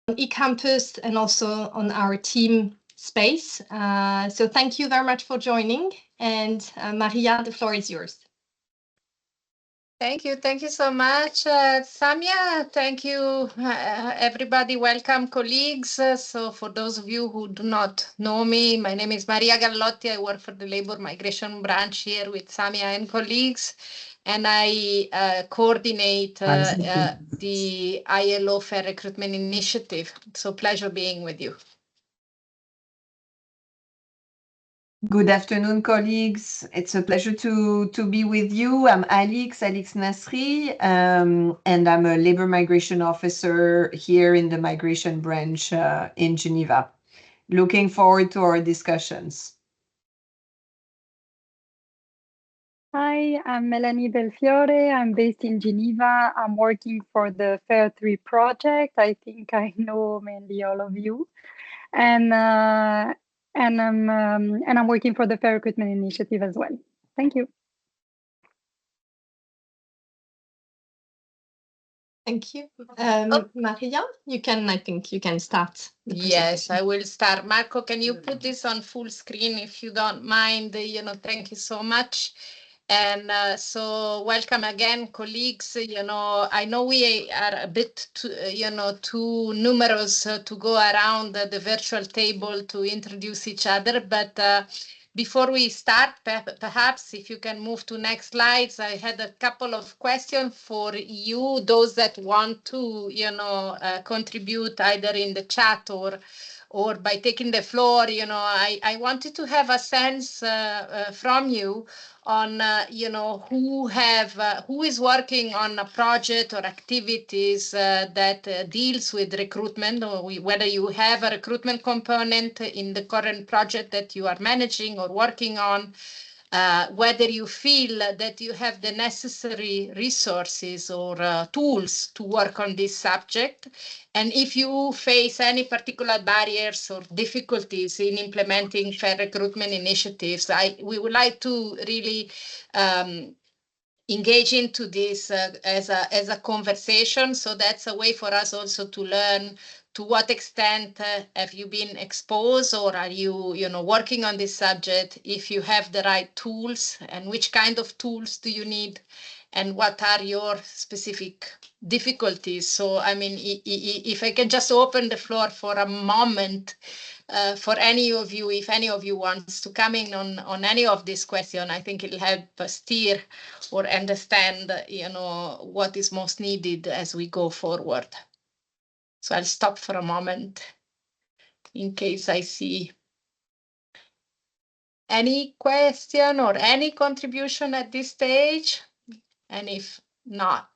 eCampus and also on our team space. So thank you very much for joining. And Maria, the floor is yours. Thank you. Thank you so much, Samia. Thank you, everybody. Welcome, colleagues. So for those of you who do not know me, my name is Maria Gallotti. I work for the Labor Migration Branch here with Samia and colleagues. And I coordinate the ILO Fair Recruitment Initiative. So pleasure being with you. Good afternoon, colleagues. It's a pleasure to be with you. I'm Alix Nasri, and I'm a labor migration officer here in the migration branch in Geneva. Looking forward to our discussions. Hi, I'm Melanie Belfiore. I'm based in Geneva. I'm working for the FAIR 3 project. I think I know mainly all of you. And I'm working for the Fair Recruitment Initiative as well. Thank you. Thank you. Maria, I think you can start. Yes, I will start. Marco, can you put this on full screen if you don't mind? Thank you so much. And so welcome again, colleagues. I know we are a bit too numerous to go around the virtual table to introduce each other, but before we start, perhaps if you can move to next slides, I had a couple of questions for you, those that want to, contribute either in the chat or by taking the floor. I wanted to have a sense from you on, who is working on a project or activities that deals with recruitment, or whether you have a recruitment component in the current project that you are managing or working on, whether you feel that you have the necessary resources or tools to work on this subject, and if you face any particular barriers or difficulties in implementing fair recruitment initiatives. We would like to really engage into this as a conversation. So that's a way for us also to learn to what extent have you been exposed, or are you, working on this subject, if you have the right tools, and which kind of tools do you need, and what are your specific difficulties. So, I mean, if I can just open the floor for a moment, for any of you, if any of you wants to come in on any of these questions, I think it'll help us steer or understand, what is most needed as we go forward. So I'll stop for a moment in case I see any question or any contribution at this stage. And if not,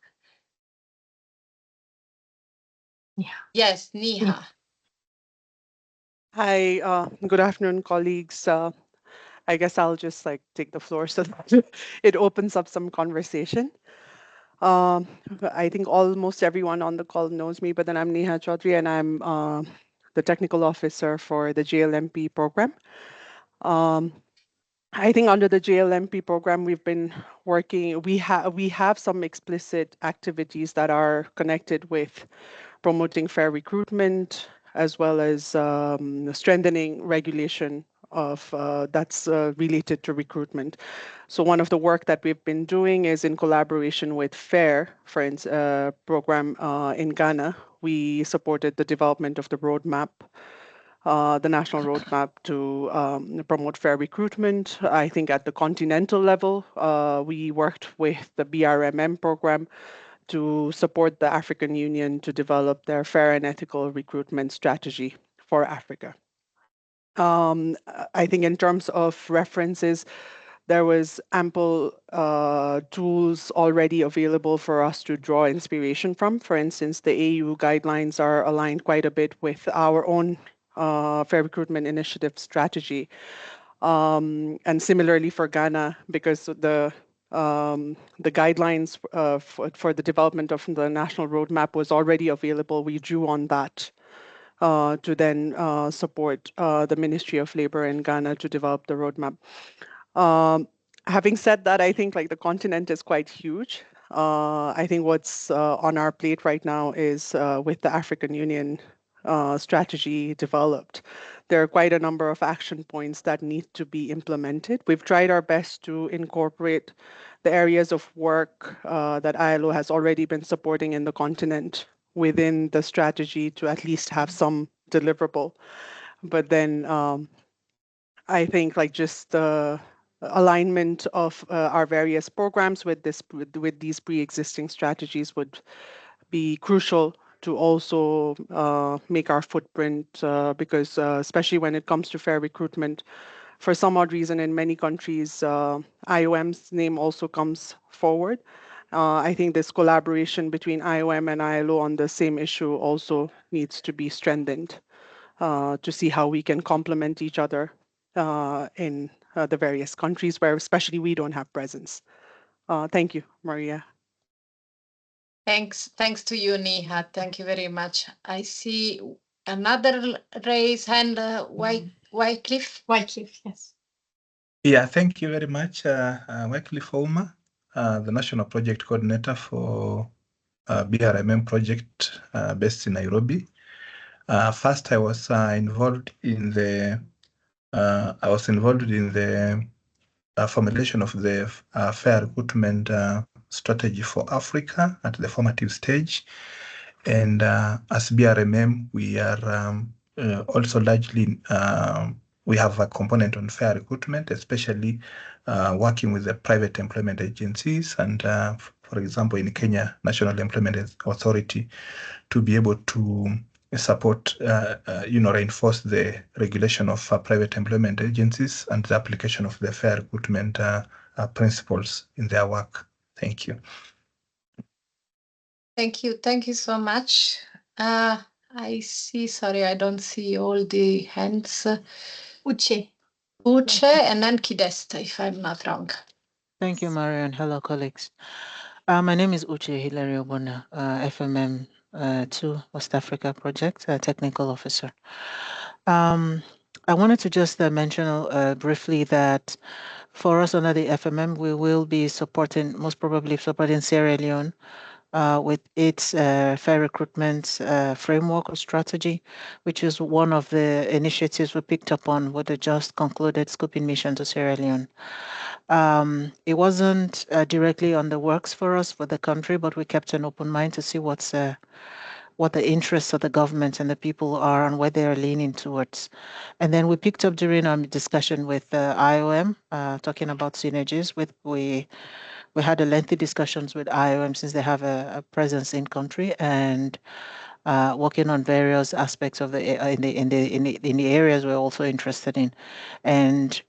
yes, Niha. Hi, good afternoon, colleagues. I guess I'll just take the floor so that it opens up some conversation. I think almost everyone on the call knows me, but then I'm Neha Chaudhary, and I'm the technical officer for the JLMP program. I think under the JLMP program, we've been working, we have some explicit activities that are connected with promoting fair recruitment, as well as strengthening regulation of that's related to recruitment. So one of the work that we've been doing is in collaboration with FAIR Friends program in Ghana. We supported the development of the roadmap, the national roadmap to promote fair recruitment. I think at the continental level, we worked with the BRMM program to support the African Union to develop their fair and ethical recruitment strategy for Africa. I think in terms of references, there was ample tools already available for us to draw inspiration from. For instance, the AU guidelines are aligned quite a bit with our own fair recruitment initiative strategy. And similarly for Ghana, because the guidelines for the development of the national roadmap was already available, we drew on that to then support the Ministry of Labor in Ghana to develop the roadmap. Having said that, I think the continent is quite huge. I think what's on our plate right now is with the African Union strategy developed, there are quite a number of action points that need to be implemented. We've tried our best to incorporate the areas of work that ILO has already been supporting in the continent within the strategy to at least have some deliverable. But then I think like just the alignment of our various programs with these pre-existing strategies would be crucial to also make our footprint because especially when it comes to fair recruitment, for some odd reason in many countries, IOM's name also comes forward. I think this collaboration between IOM and ILO on the same issue also needs to be strengthened to see how we can complement each other in the various countries where especially we don't have presence. Thank you, Maria. Thanks to you, Nihat. Thank you very much. I see another raised hand, Wycliffe. Wycliffe, yes. Yeah, thank you very much, Wycliffe Ouma, the National Project Coordinator for BRMM project based in Nairobi. First, I was involved in the formulation of the fair recruitment strategy for Africa at the formative stage. And as BRMM, we are also largely, we have a component on fair recruitment, especially working with the private employment agencies and, for example, in Kenya, National Employment Authority, to be able to support, reinforce the regulation of private employment agencies and the application of the fair recruitment principles in their work. Thank you. Thank you. Thank you so much. I see, sorry, I don't see all the hands. Uche. Uche and then Kidesta, if I'm not wrong. Thank you, Marian. Hello, colleagues. My name is Uche Hilary Obona, FMM 2 West Africa Project Technical Officer. I wanted to just mention briefly that for us under the FMM, we will be supporting, most probably supporting Sierra Leone with its fair recruitment framework or strategy, which is one of the initiatives we picked up on with the just concluded scoping mission to Sierra Leone. It wasn't directly on the works for us for the country, but we kept an open mind to see what the interests of the government and the people are and where they are leaning towards. And then we picked up during our discussion with IOM, talking about synergies. We had a lengthy discussions with IOM since they have a presence in country and working on various aspects of in the areas we're also interested in. And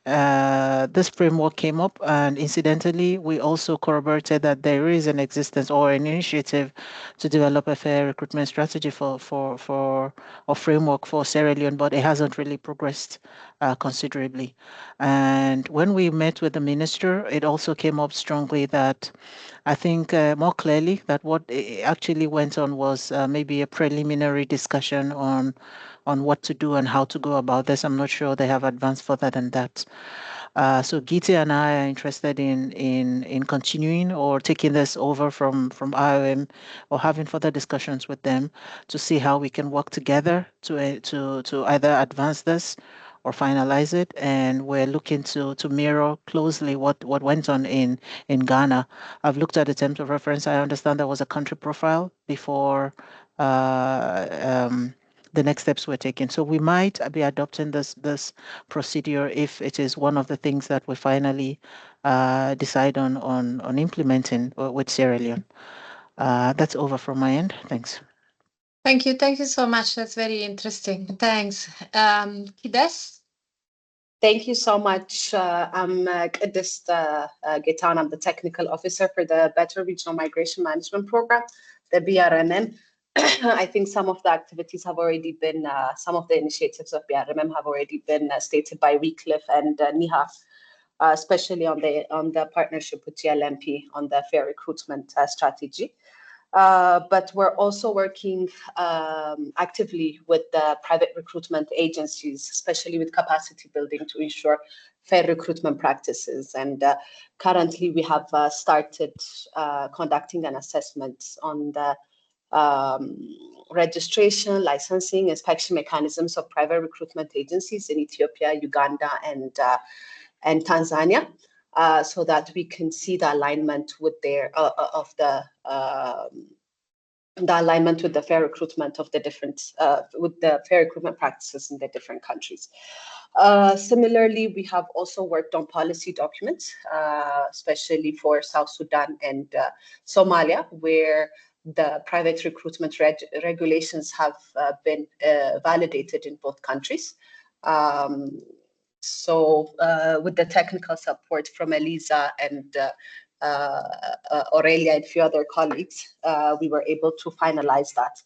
this framework came up, and incidentally, we also corroborated that there is an existence or an initiative to develop a fair recruitment strategy for a framework for Sierra Leone, but it hasn't really progressed considerably. And when we met with the minister, it also came up strongly that I think more clearly that what actually went on was maybe a preliminary discussion on what to do and how to go about this. I'm not sure they have advanced further than that. So Giti and I are interested in continuing or taking this over from IOM or having further discussions with them to see how we can work together to either advance this or finalize it. And we're looking to mirror closely what went on in Ghana. I've looked at the terms of reference. I understand there was a country profile before the next steps we're taking. So we might be adopting this procedure if it is one of the things that we finally decide on implementing with Sierra Leone. That's over from my end. Thanks. Thank you. Thank you so much. That's very interesting. Thanks. Kides? Thank you so much. I'm Kidesta Getan. I'm the technical officer for the Better Regional Migration Management Program, the BRMM. I think some of the activities have already been, some of the initiatives of BRMM have already been stated by Wycliffe and Nihat, especially on the partnership with GLMP on the fair recruitment strategy. But we're also working actively with the private recruitment agencies, especially with capacity building to ensure fair recruitment practices. And currently we have started conducting an assessment on the registration, licensing, inspection mechanisms of private recruitment agencies in Ethiopia, Uganda, and Tanzania, so that we can see the alignment with their the alignment with the fair recruitment of the different with the fair recruitment practices in the different countries. Similarly, we have also worked on policy documents, especially for South Sudan and Somalia, where the private recruitment regulations have been validated in both countries. So with the technical support from Eliza and Aurelia and a few other colleagues, we were able to finalize that.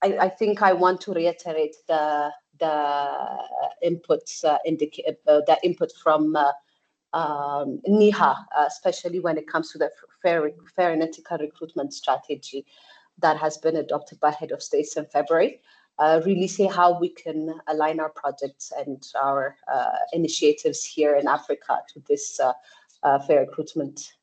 I think I want to reiterate the inputs, the input from NIHA, especially when it comes to the fair and ethical recruitment strategy that has been adopted by head of states in February. Really say how we can align our projects and our initiatives here in Africa to this fair recruitment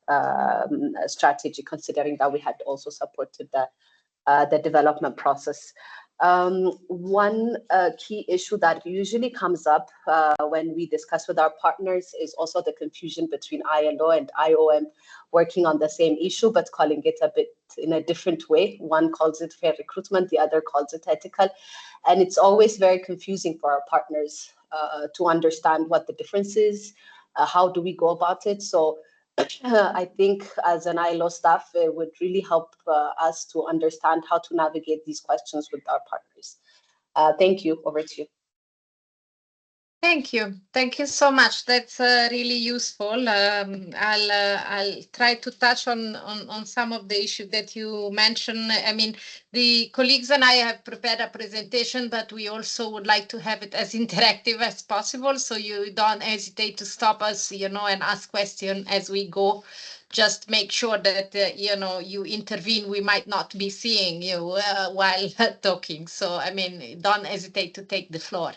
strategy, considering that we had also supported the development process. One key issue that usually comes up when we discuss with our partners is also the confusion between ILO and IOM working on the same issue, but calling it a bit in a different way. One calls it fair recruitment, the other calls it ethical. And it's always very confusing for our partners to understand what the difference is, how do we go about it. So I think as an ILO staff, it would really help us to understand how to navigate these questions with our partners. Thank you. Over to you. Thank you. Thank you so much. That's really useful. I'll try to touch on some of the issues that you mentioned. I mean, the colleagues and I have prepared a presentation, but we also would like to have it as interactive as possible. So you don't hesitate to stop us, and ask questions as we go. Just make sure that, you intervene. We might not be seeing you while talking. So, I mean, don't hesitate to take the floor.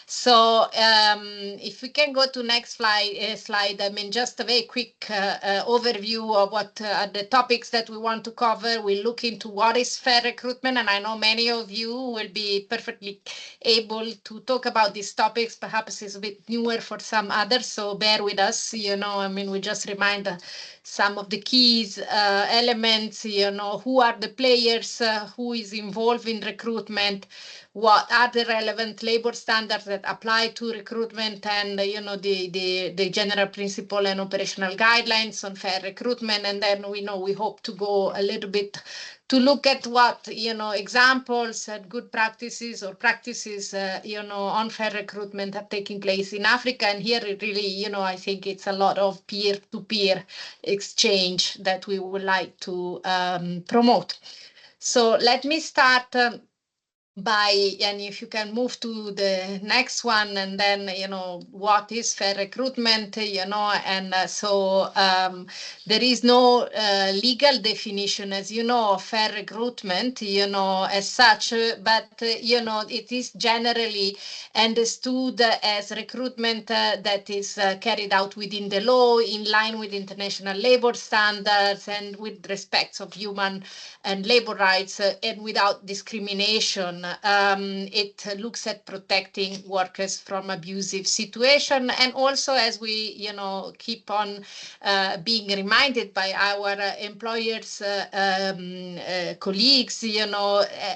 So if we can go to next slide, I mean, just a very quick overview of what are the topics that we want to cover. We'll look into what is fair recruitment, and I know many of you will be perfectly able to talk about these topics. Perhaps it's a bit newer for some others, so bear with us. I mean, we just remind some of the keys, elements, who are the players, who is involved in recruitment, what are the relevant labor standards that apply to recruitment, and the general principle and operational guidelines on fair recruitment. And then we hope to go a little bit to look at what examples and good practices or practices on fair recruitment are taking place in Africa. And here it really I think it's a lot of peer-to-peer exchange that we would like to promote. So let me start and if you can move to the next one, and then what is fair recruitment, and so there is no legal definition, as of fair recruitment, as such, but it is generally understood as recruitment that is carried out within the law, in line with international labor standards and with respect of human and labor rights, and without discrimination. It looks at protecting workers from abusive situation, and also, as we keep on being reminded by our employers, colleagues,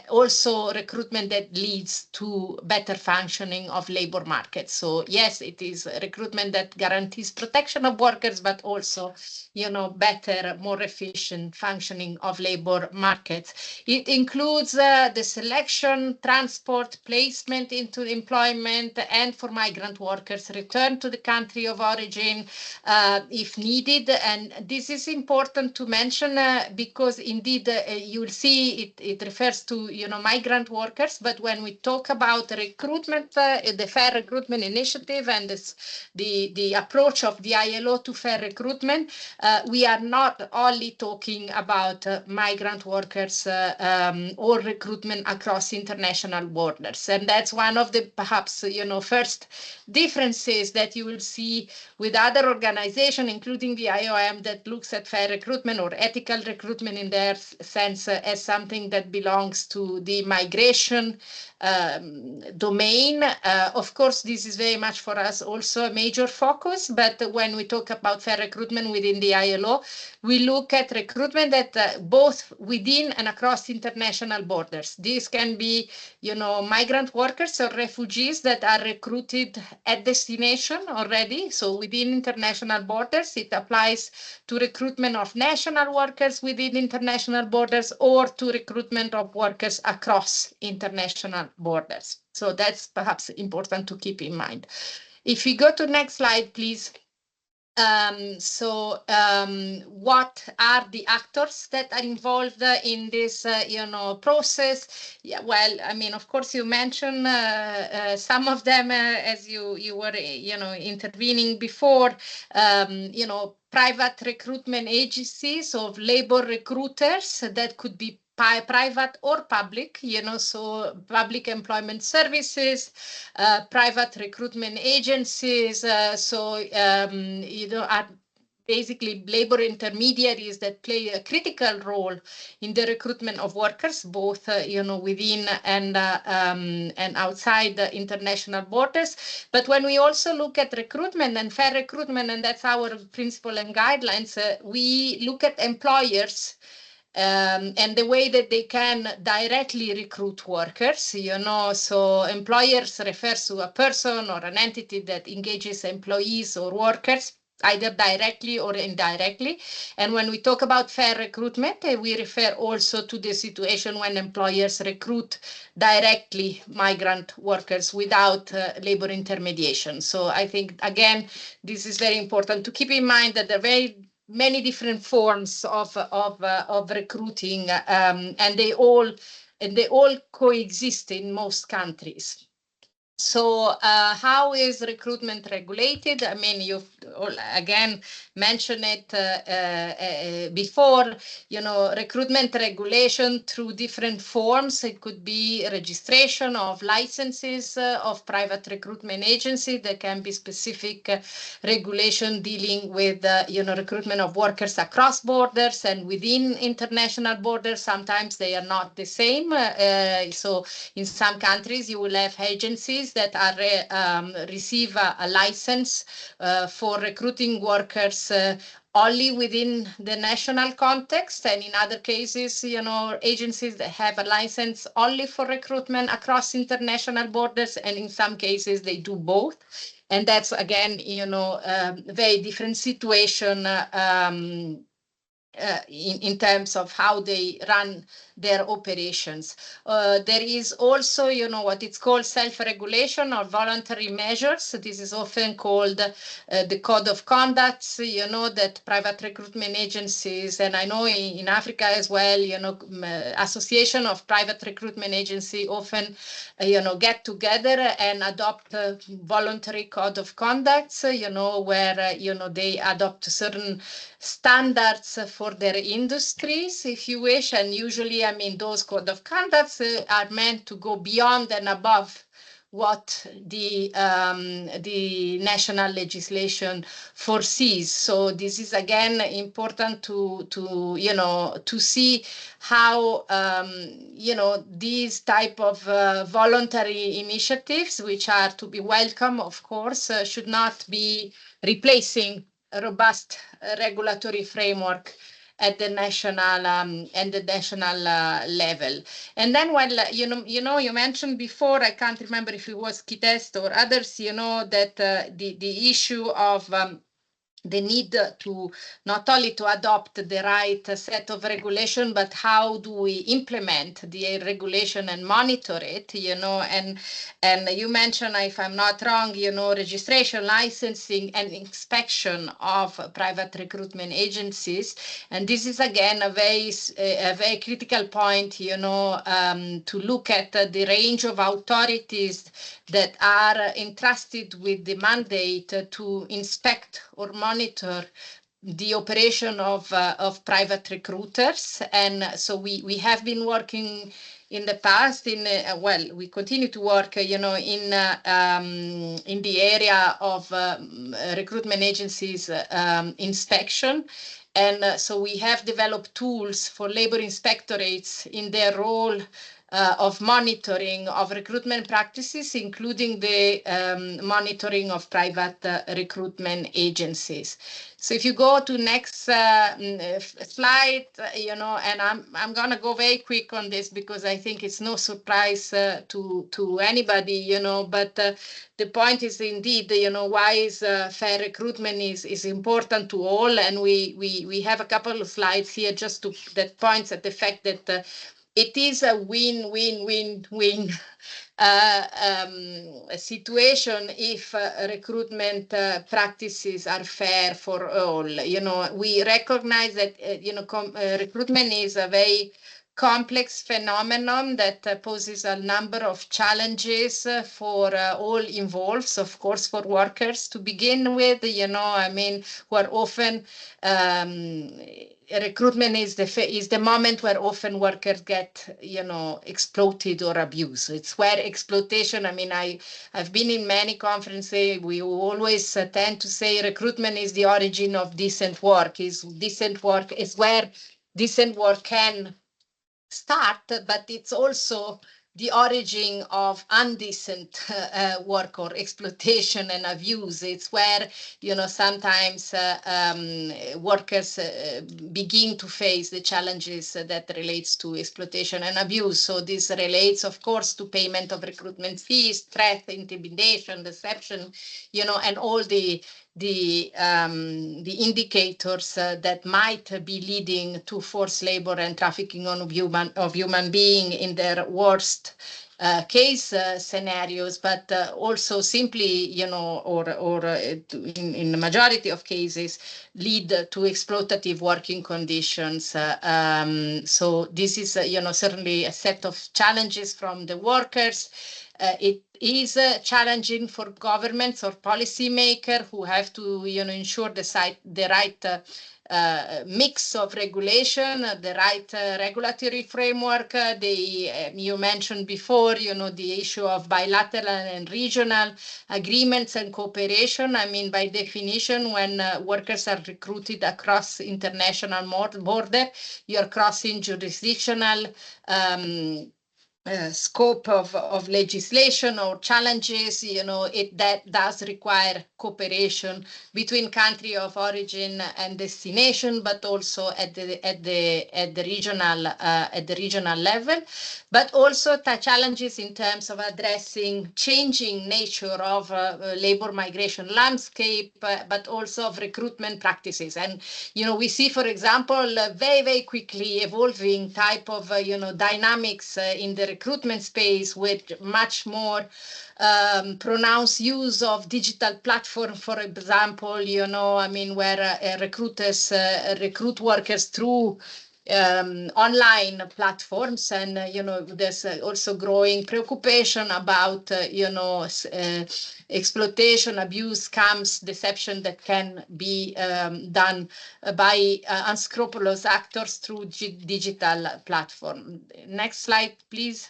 also recruitment that leads to better functioning of labor markets. So yes, it is recruitment that guarantees protection of workers, but also better, more efficient functioning of labor markets. It includes the selection, transport, placement into employment, and for migrant workers, return to the country of origin if needed. And this is important to mention because indeed you will see it refers to migrant workers, but when we talk about recruitment, the Fair Recruitment Initiative and the approach of the ILO to fair recruitment, we are not only talking about migrant workers or recruitment across international borders. And that's one of the perhaps, first differences that you will see with other organizations, including the IOM, that looks at fair recruitment or ethical recruitment in their sense as something that belongs to the migration domain. Of course, this is very much for us also a major focus, but when we talk about fair recruitment within the ILO, we look at recruitment that both within and across international borders. This can be, migrant workers or refugees that are recruited at destination already. So within international borders, it applies to recruitment of national workers within international borders or to recruitment of workers across international borders. So that's perhaps important to keep in mind. If we go to next slide, please. What are the actors that are involved in this, process? Yeah, well, I mean, of course, you mentioned some of them as you were, intervening before. Private recruitment agencies of labor recruiters that could be private or public, so public employment services, private recruitment agencies, are basically labor intermediaries that play a critical role in the recruitment of workers, both within and outside the international borders. But when we also look at recruitment and fair recruitment, and that's our principle and guidelines, we look at employers and the way that they can directly recruit workers, so employers refers to a person or an entity that engages employees or workers, either directly or indirectly. And when we talk about fair recruitment, we refer also to the situation when employers recruit directly migrant workers without labor intermediation. So I think, again, this is very important to keep in mind that there are very many different forms of recruiting, and they all coexist in most countries. So how is recruitment regulated? I mean, you've again mentioned it before, recruitment regulation through different forms. It could be registration of licenses of private recruitment agency. There can be specific regulation dealing with, recruitment of workers across borders and within international borders. Sometimes they are not the same. So in some countries, you will have agencies that are receive a license for recruiting workers only within the national context, and in other cases, agencies that have a license only for recruitment across international borders, and in some cases they do both. And that's again, very different situation in terms of how they run their operations. There is also, what it's called self-regulation or voluntary measures. This is often called the code of conduct, that private recruitment agencies, and I know in Africa as well, association of private recruitment agency often, get together and adopt a voluntary code of conduct, where, they adopt certain standards for their industries, if you wish, and usually, I mean, those code of conducts are meant to go beyond and above what the national legislation foresees. So this is again important to see how these type of voluntary initiatives, which are to be welcome, of course, should not be replacing a robust regulatory framework at the national level. And then, while you mentioned before, I can't remember if it was Kitest or others, that the issue of the need to not only to adopt the right set of regulation, but how do we implement the regulation and monitor it, and you mentioned, if I'm not wrong, registration, licensing, and inspection of private recruitment agencies. And this is again a very critical point, to look at the range of authorities that are entrusted with the mandate to inspect or monitor the operation of private recruiters. And so we have been working in the past. We continue to work, in the area of recruitment agencies inspection. And so we have developed tools for labor inspectorates in their role of monitoring of recruitment practices, including the monitoring of private recruitment agencies. So if you go to next slide, and I'm gonna go very quick on this because I think it's no surprise to anybody, but the point is indeed, why is fair recruitment is important to all, and we have a couple of slides here just that points at the fact that it is a win-win-win-win situation if recruitment practices are fair for all. We recognize that recruitment is a very complex phenomenon that poses a number of challenges for all involved. So of course, for workers to begin with, who are often recruitment is the moment where often workers get, exploited or abused. It's where exploitation. I've been in many conferences. We always tend to say recruitment is the origin of decent work. Decent work is where decent work can start, but it's also the origin of undecent work or exploitation and abuse. It's where, sometimes workers begin to face the challenges that relates to exploitation and abuse. So this relates, of course, to payment of recruitment fees, threat, intimidation, deception, and all the indicators that might be leading to forced labor and trafficking of human being in their worst case scenarios, but also simply, or in the majority of cases, lead to exploitative working conditions. So this is, certainly a set of challenges from the workers. It is challenging for governments or policymakers who have to, ensure the right mix of regulation, the right regulatory framework. You mentioned before, the issue of bilateral and regional agreements and cooperation. By definition, when workers are recruited across international border, you're crossing jurisdictional scope of legislation or challenges. That does require cooperation between country of origin and destination, but also at the regional level. But also the challenges in terms of addressing changing nature of labor migration landscape, but also of recruitment practices. And we see, for example, very, very quickly evolving type of dynamics in the recruitment space, with much more pronounced use of digital platform, for example, where recruiters recruit workers through online platforms. And there's also growing preoccupation about exploitation, abuse, scams, deception that can be done by unscrupulous actors through digital platform. Next slide, please.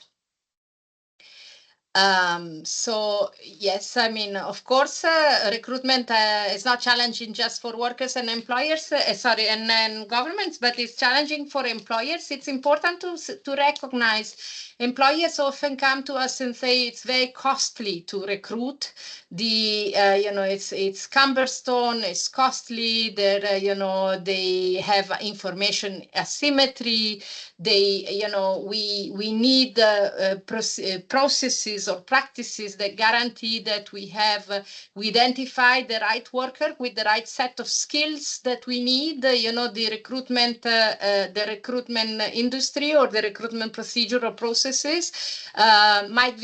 So yes, of course, recruitment is not challenging just for workers and employers, and governments, but it's challenging for employers. It's important to recognize employers often come to us and say it's very costly to recruit. It's cumbersome, it's costly. They have information asymmetry. We need processes or practices that guarantee that we identify the right worker with the right set of skills that we need. The recruitment industry or the recruitment procedure or processes might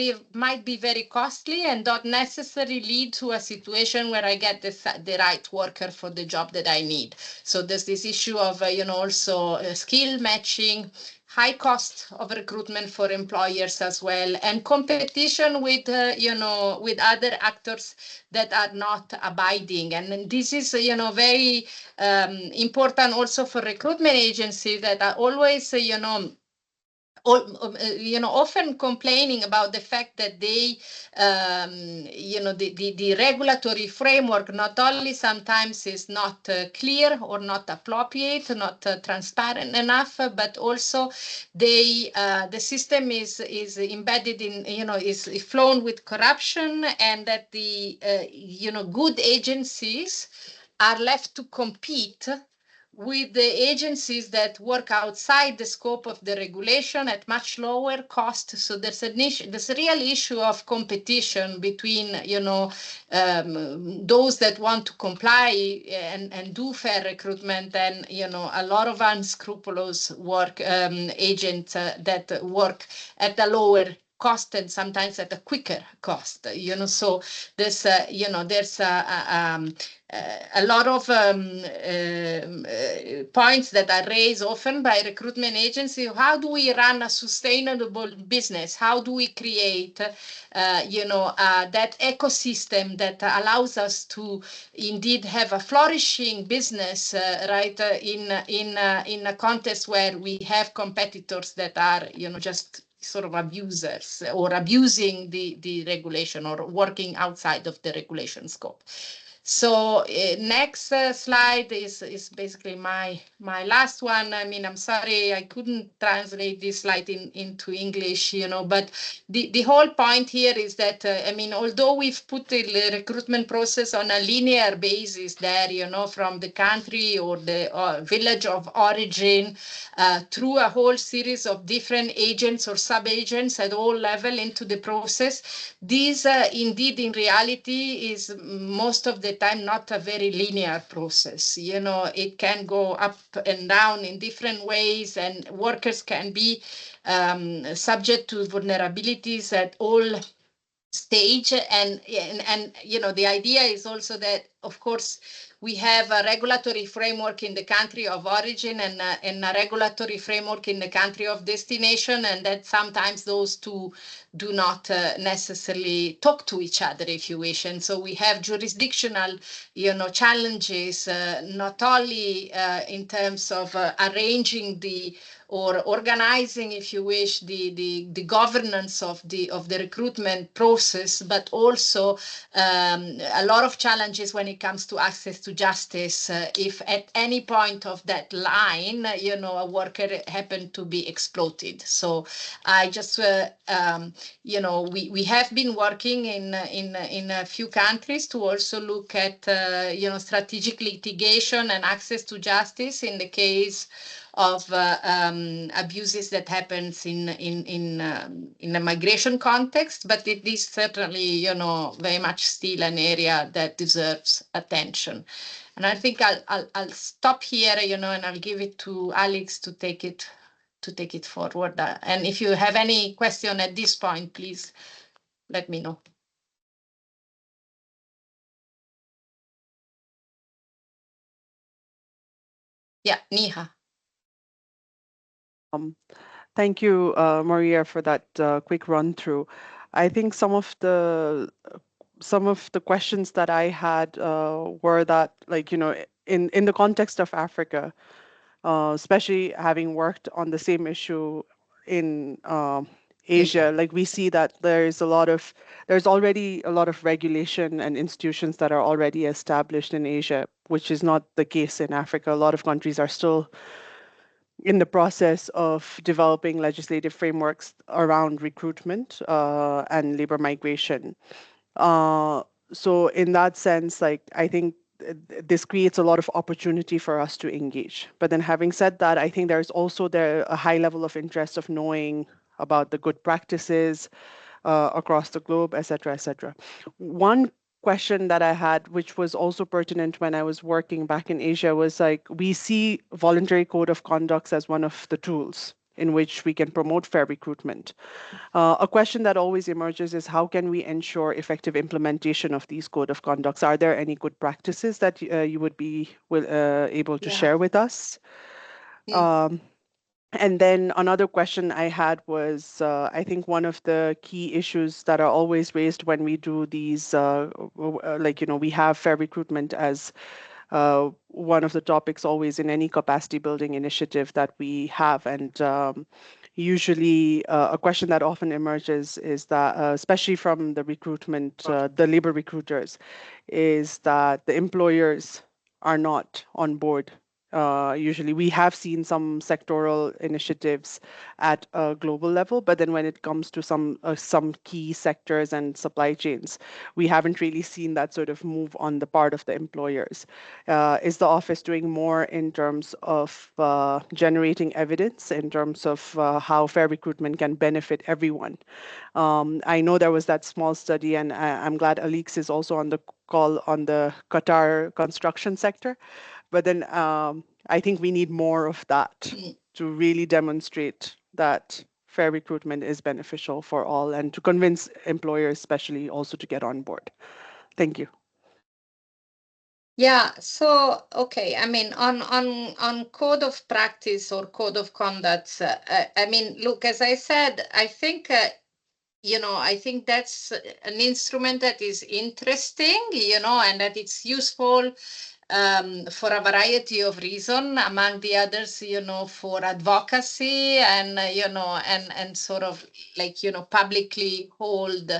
be very costly and not necessarily lead to a situation where I get the right worker for the job that I need. So there's this issue of also skill matching, high cost of recruitment for employers as well, and competition with other actors that are not abiding. And this is very important also for recruitment agencies that are always often complaining about the fact that they, the regulatory framework not only sometimes is not clear or not appropriate, not transparent enough, but also the system is embedded in, is flown with corruption, and that the, good agencies are left to compete with the agencies that work outside the scope of the regulation at much lower cost. So there's a real issue of competition between, those that want to comply and do fair recruitment, and, a lot of unscrupulous work agents that work at a lower cost and sometimes at a quicker cost. So there's there's a lot of points that are raised often by recruitment agencies. How do we run a sustainable business? How do we create, that ecosystem that allows us to indeed have a flourishing business, right, in a context where we have competitors that are, just sort of abusers or abusing the regulation or working outside of the regulation scope. So next slide is basically my last one. I mean, I'm sorry I couldn't translate this slide into English, but the whole point here is that, although we've put the recruitment process on a linear basis there, from the country or the village of origin through a whole series of different agents or sub-agents at all level into the process, these indeed in reality is most of the time not a very linear process. It can go up and down in different ways, and workers can be subject to vulnerabilities at all stage. And the idea is also that, of course, we have a regulatory framework in the country of origin and a regulatory framework in the country of destination, and that sometimes those two do not necessarily talk to each other, if you wish. And so we have jurisdictional, challenges, not only in terms of arranging or organizing, if you wish, the governance of the recruitment process, but also a lot of challenges when it comes to access to justice. If at any point of that line, a worker happened to be exploited. So I just, we have been working in a few countries to also look at, strategic litigation and access to justice in the case of abuses that happens in a migration context, but it is certainly, very much still an area that deserves attention. And I think I'll stop here, and I'll give it to Alex to take it forward. And if you have any question at this point, please let me know. Yeah, Niha. Thank you, Maria, for that quick run through. I think some of the questions that I had were that, in the context of Africa, especially having worked on the same issue in Asia, like we see that there's already a lot of regulation and institutions that are already established in Asia, which is not the case in Africa. A lot of countries are still in the process of developing legislative frameworks around recruitment and labor migration. So in that sense, I think this creates a lot of opportunity for us to engage. But then having said that, I think there's also a high level of interest of knowing about the good practices across the globe, et cetera, et cetera. One question that I had, which was also pertinent when I was working back in Asia, was we see voluntary code of conducts as one of the tools in which we can promote fair recruitment. A question that always emerges is how can we ensure effective implementation of these code of conducts? Are there any good practices that you would be able to share with us? And then another question I had was, I think one of the key issues that are always raised when we do these, we have fair recruitment as one of the topics always in any capacity building initiative that we have. And, usually a question that often emerges is that, especially from the recruitment, the labor recruiters, is that the employers are not on board. Usually we have seen some sectoral initiatives at a global level, but then when it comes to some key sectors and supply chains, we haven't really seen that sort of move on the part of the employers. Is the office doing more in terms of generating evidence, in terms of how fair recruitment can benefit everyone? I know there was that small study, and I'm glad Alix is also on the call on the Qatar construction sector. But then I think we need more of that to really demonstrate that fair recruitment is beneficial for all, and to convince employers especially also to get on board. Thank you. Yeah, so okay, I mean, on code of practice or code of conduct, I mean, look, as I said, I think I think that's an instrument that is interesting, and that it's useful for a variety of reasons, among the others, for advocacy and, and sort of like, publicly hold,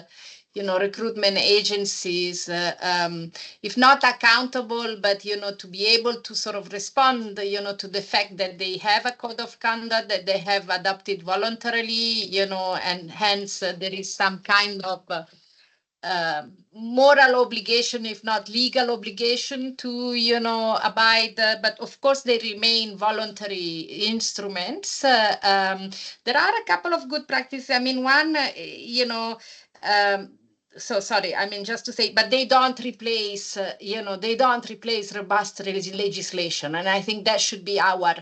recruitment agencies, if not accountable, but, to be able to sort of respond, to the fact that they have a code of conduct that they have adopted voluntarily, and hence there is some kind of moral obligation, if not legal obligation, to abide. But of course, they remain voluntary instruments. There are a couple of good practices. I mean, one, so sorry, I mean, just to say, but they don't replace, they don't replace robust legislation, and I think that should be our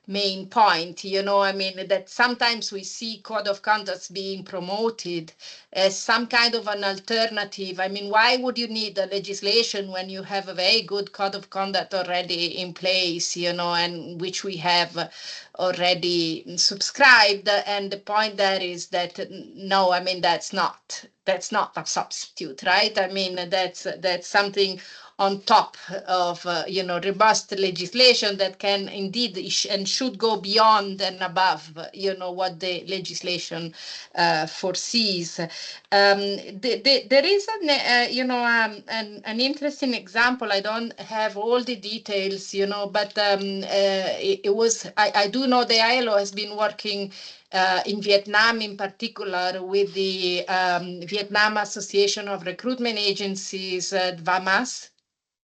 main point. I mean, that sometimes we see code of conduct being promoted as some kind of an alternative. I mean, why would you need a legislation when you have a very good code of conduct already in place, and which we have already subscribed? And the point there is that no, I mean, that's not a substitute, right? I mean, that's something on top of robust legislation that can indeed and should go beyond and above what the legislation foresees. There is an interesting example. I don't have all the details, but it was I do know the ILO has been working in Vietnam, in particular, with the Vietnam Association of Recruitment Agencies, VAMAS.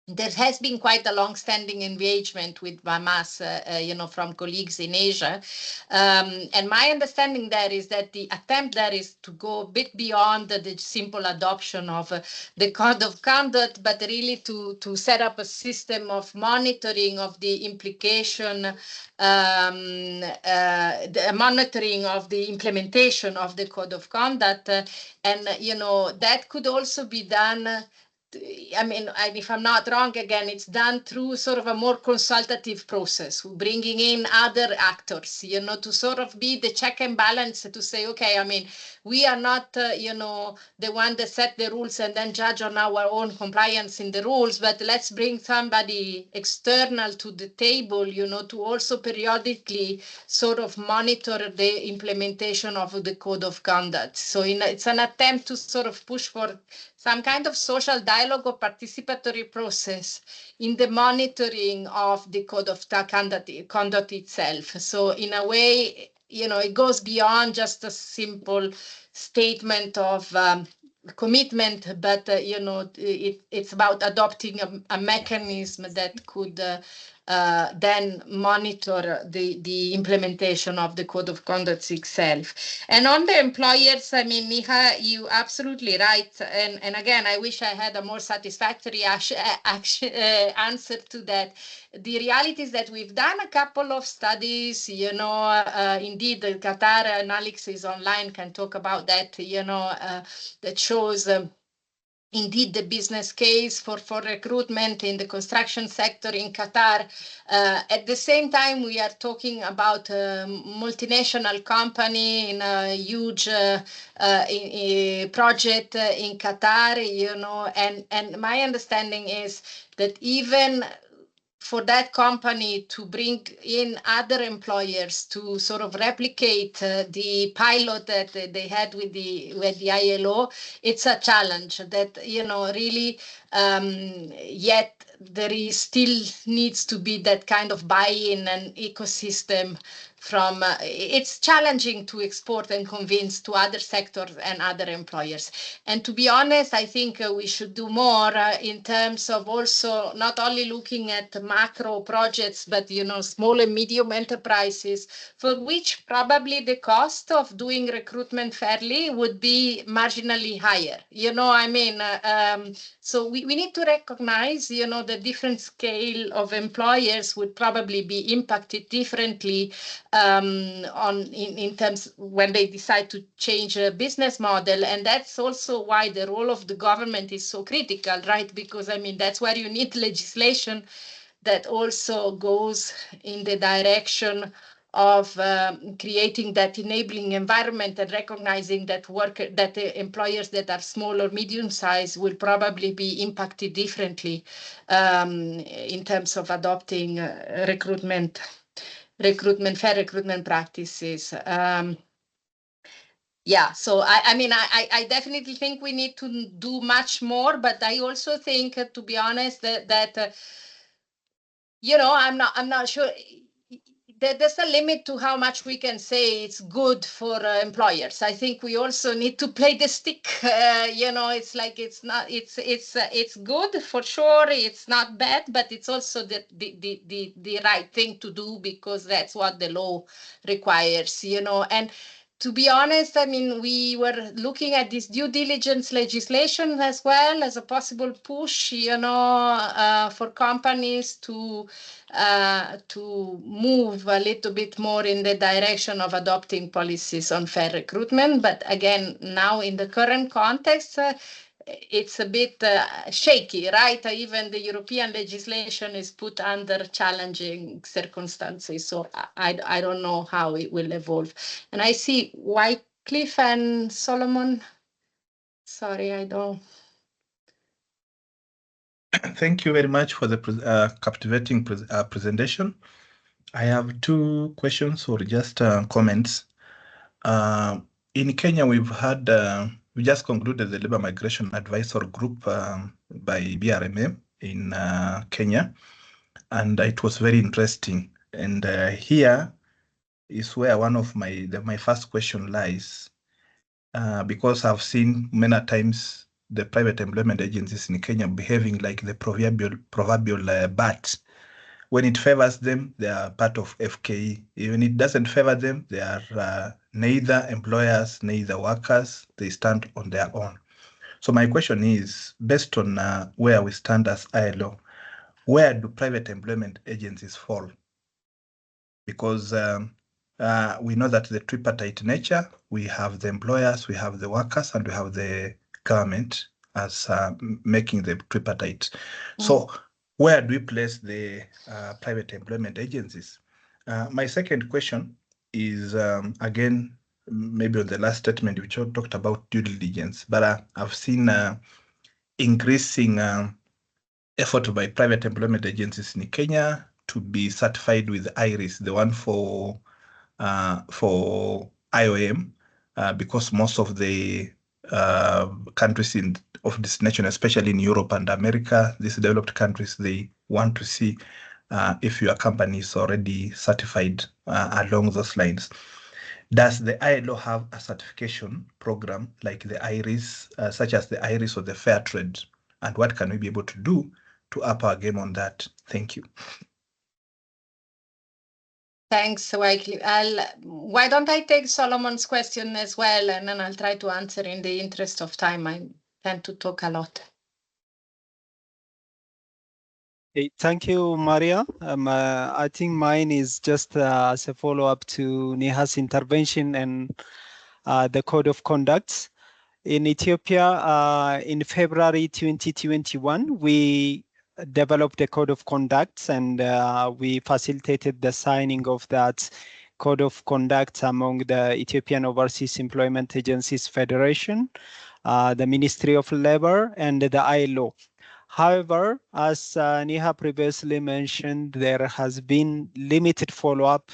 There has been quite a long-standing engagement with VAMAS, from colleagues in Asia. And my understanding there is that the attempt there is to go a bit beyond the simple adoption of the code of conduct, but really to set up a system of monitoring of the implication, the monitoring of the implementation of the code of conduct. And, that could also be done. I mean, if I'm not wrong, again, it's done through sort of a more consultative process, bringing in other actors, to sort of be the check and balance, to say, okay, I mean, we are not, the one that set the rules and then judge on our own compliance in the rules, but let's bring somebody external to the table, to also periodically sort of monitor the implementation of the code of conduct. So it's an attempt to sort of push for some kind of social dialogue or participatory process in the monitoring of the code of conduct itself. So in a way, it goes beyond just a simple statement of commitment, but it's about adopting a mechanism that could then monitor the implementation of the code of conduct itself. And on the employers, I mean, Miha, you absolutely right. And again, I wish I had a more satisfactory answer to that. The reality is that we've done a couple of studies, indeed, the Qatar, and Alex is online, can talk about that, that shows indeed the business case for recruitment in the construction sector in Qatar. At the same time, we are talking about a multinational company in a huge project in Qatar, and my understanding is that even for that company to bring in other employers to sort of replicate the pilot that they had with the ILO, it's a challenge that, you know, really yet there is still needs to be that kind of buy-in and ecosystem from it's challenging to export and convince to other sectors and other employers. And to be honest, I think we should do more in terms of also not only looking at macro projects, but, you know, small and medium enterprises for which probably the cost of doing recruitment fairly would be marginally higher. You know, I mean, so we need to recognize, you know, the different scale of employers would probably be impacted differently in terms when they decide to change a business model. And that's also why the role of the government is so critical, right? Because, I mean, that's where you need legislation that also goes in the direction of creating that enabling environment and recognizing that the employers that are small or medium sized will probably be impacted differently in terms of adopting fair recruitment practices. Yeah, so I mean, I definitely think we need to do much more, but I also think, to be honest, that you know, I'm not sure. There's a limit to how much we can say it's good for employers. I think we also need to play the stick. You know, it's like it's good for sure. It's not bad, but it's also the right thing to do because that's what the law requires. You know, and to be honest, I mean, we were looking at this due diligence legislation as well as a possible push, you know, for companies to move a little bit more in the direction of adopting policies on fair recruitment. But again, now in the current context, it's a bit shaky, right? Even the European legislation is put under challenging circumstances. So I don't know how it will evolve. And I see Wycliffe and Solomon. Sorry, I don't. Thank you very much for the captivating presentation. I have two questions or just comments. In Kenya, we've had, we just concluded the Labor Migration Advisory Group by BRMM in Kenya, and it was very interesting. And here is where one of my first question lies, because I've seen many times the private employment agencies in Kenya behaving like the proverbial bat. When it favors them, they are part of FKE. When it doesn't favor them, they are neither employers, neither workers. They stand on their own. So my question is, based on where we stand as ILO, where do private employment agencies fall? Because we know that the tripartite nature, we have the employers, we have the workers, and we have the government as making the tripartite. So where do we place the private employment agencies? My second question is, again, maybe on the last statement, which talked about due diligence, but I've seen increasing effort by private employment agencies in Kenya to be certified with IRIS, the one for IOM, because most of the countries of this nation, especially in Europe and America, these developed countries, they want to see if your company is already certified along those lines. Does the ILO have a certification program like the IRIS, such as the IRIS or the Fair Trade? And what can we be able to do to up our game on that? Thank you. Thanks, Wycliffe. Why don't I take Solomon's question as well, and then I'll try to answer in the interest of time. I tend to talk a lot. Hey, thank you, Maria. I think mine is just as a follow-up to Neha's intervention and the code of conduct. In Ethiopia, in February 2021, we developed a code of conduct, and we facilitated the signing of that code of conduct among the Ethiopian Overseas Employment Agencies Federation, the Ministry of Labor, and the ILO. However, as Niha previously mentioned, there has been limited follow-up.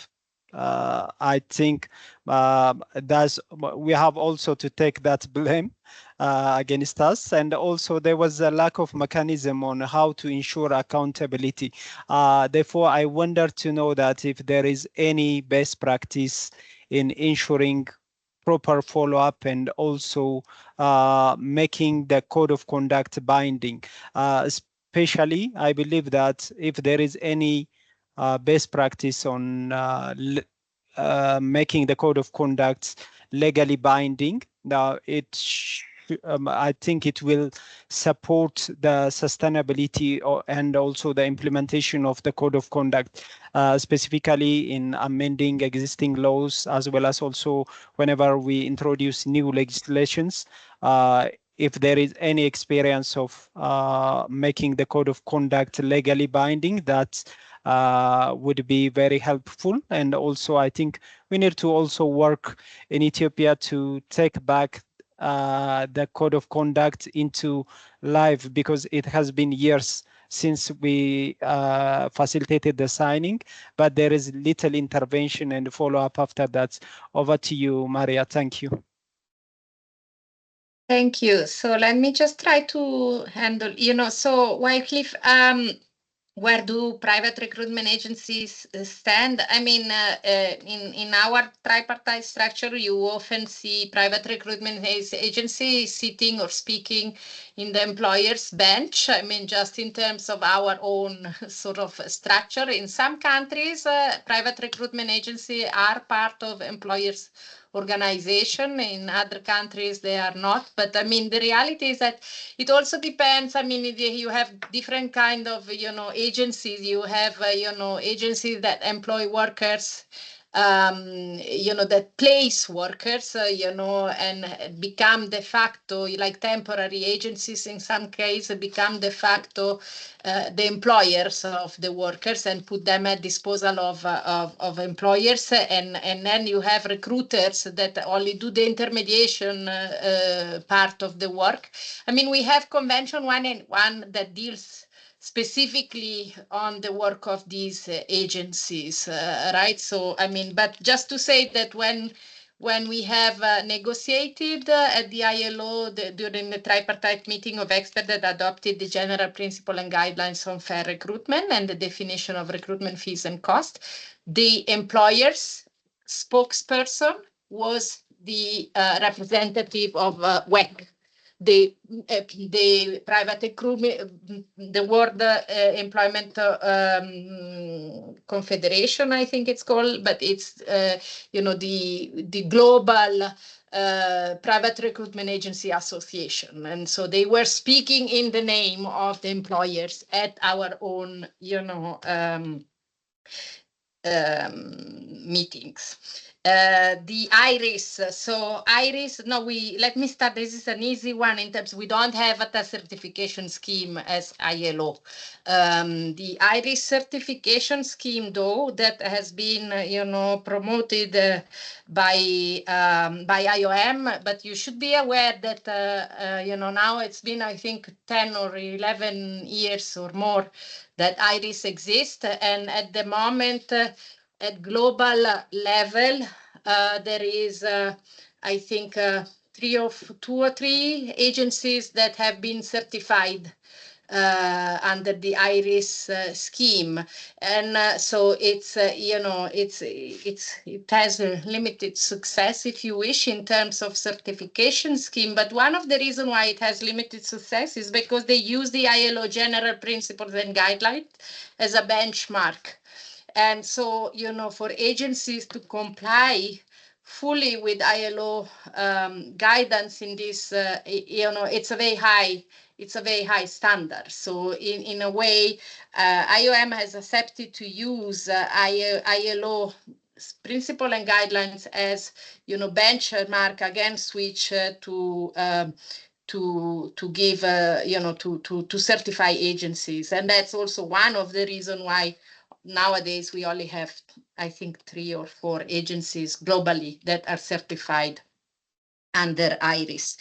I think we have also to take that blame against us. And also there was a lack of mechanism on how to ensure accountability. Therefore, I wonder to know that if there is any best practice in ensuring proper follow-up and also making the code of conduct binding. Especially, I believe that if there is any best practice on making the code of conduct legally binding, now I think it will support the sustainability and also the implementation of the code of conduct, specifically in amending existing laws, as well as also whenever we introduce new legislations. If there is any experience of making the code of conduct legally binding, that would be very helpful. And also, I think we need to also work in Ethiopia to take back the code of conduct into life, because it has been years since we facilitated the signing, but there is little intervention and follow-up after that. Over to you, Maria. Thank you. Thank you. So let me just try to handle, so Wycliffe, where do private recruitment agencies stand? I mean, in our tripartite structure, you often see private recruitment agencies sitting or speaking in the employer's bench. I mean, just in terms of our own sort of structure. In some countries, private recruitment agencies are part of employers' organization. In other countries, they are not. But I mean, the reality is that it also depends. I mean, you have different kind of, agencies. You have, agencies that employ workers, that place workers, and become de facto, like temporary agencies in some cases, become de facto the employers of the workers and put them at disposal of employers. And then you have recruiters that only do the intermediation part of the work. I mean, we have Convention 1 that deals specifically on the work of these agencies, right? So, I mean, but just to say that when we have negotiated at the ILO during the tripartite meeting of experts that adopted the general principle and guidelines on fair recruitment and the definition of recruitment fees and cost, the employer's spokesperson was the representative of WEC, the private recruitment, the World Employment Confederation, I think it's called, but it's the global private recruitment agency association. And so they were speaking in the name of the employers at our own meetings. The IRIS. So IRIS, let me start. This is an easy one in terms we don't have a certification scheme as ILO. The IRIS certification scheme, though, that has been, promoted by IOM, but you should be aware that, now it's been, I think, 10 or 11 years or more that IRIS exists. And at the moment, at global level, there is, I think, 2 or 3 agencies that have been certified under the IRIS scheme. And so it's, it has a limited success, if you wish, in terms of certification scheme. But one of the reasons why it has limited success is because they use the ILO general principles and guidelines as a benchmark. And so, for agencies to comply fully with ILO guidance in this, it's a very high standard. So in a way, IOM has accepted to use ILO principle and guidelines as, benchmark against which to give, to certify agencies. And that's also one of the reasons why nowadays we only have, I think, 3 or 4 agencies globally that are certified under IRIS.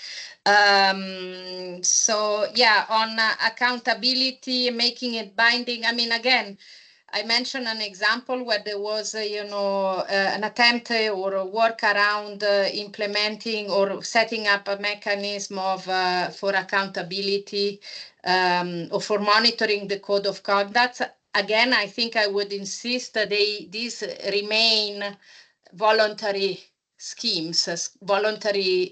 So yeah, on accountability, making it binding. I mean, again, I mentioned an example where there was, an attempt or a work around implementing or setting up a mechanism of for accountability or for monitoring the code of conduct. Again, I think I would insist that these remain voluntary schemes, voluntary,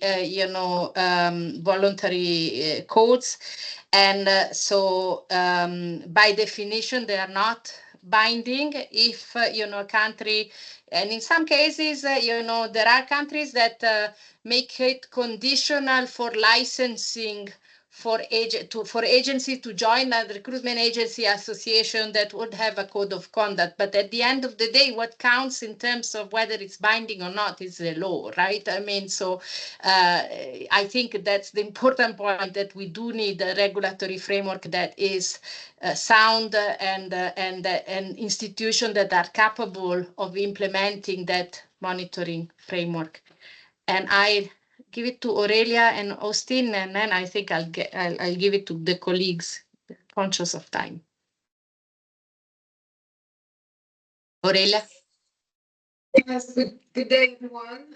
voluntary codes. And so by definition, they are not binding if, a country, and in some cases, there are countries that make it conditional for licensing for agency to join a recruitment agency association that would have a code of conduct. But at the end of the day, what counts in terms of whether it's binding or not is the law, right? I mean, so I think that's the important point, that we do need a regulatory framework that is sound and institutions that are capable of implementing that monitoring framework. And I give it to Aurelia and Austin, and then I think I'll give it to the colleagues, conscious of time. Aurelia? Yes, good day, everyone.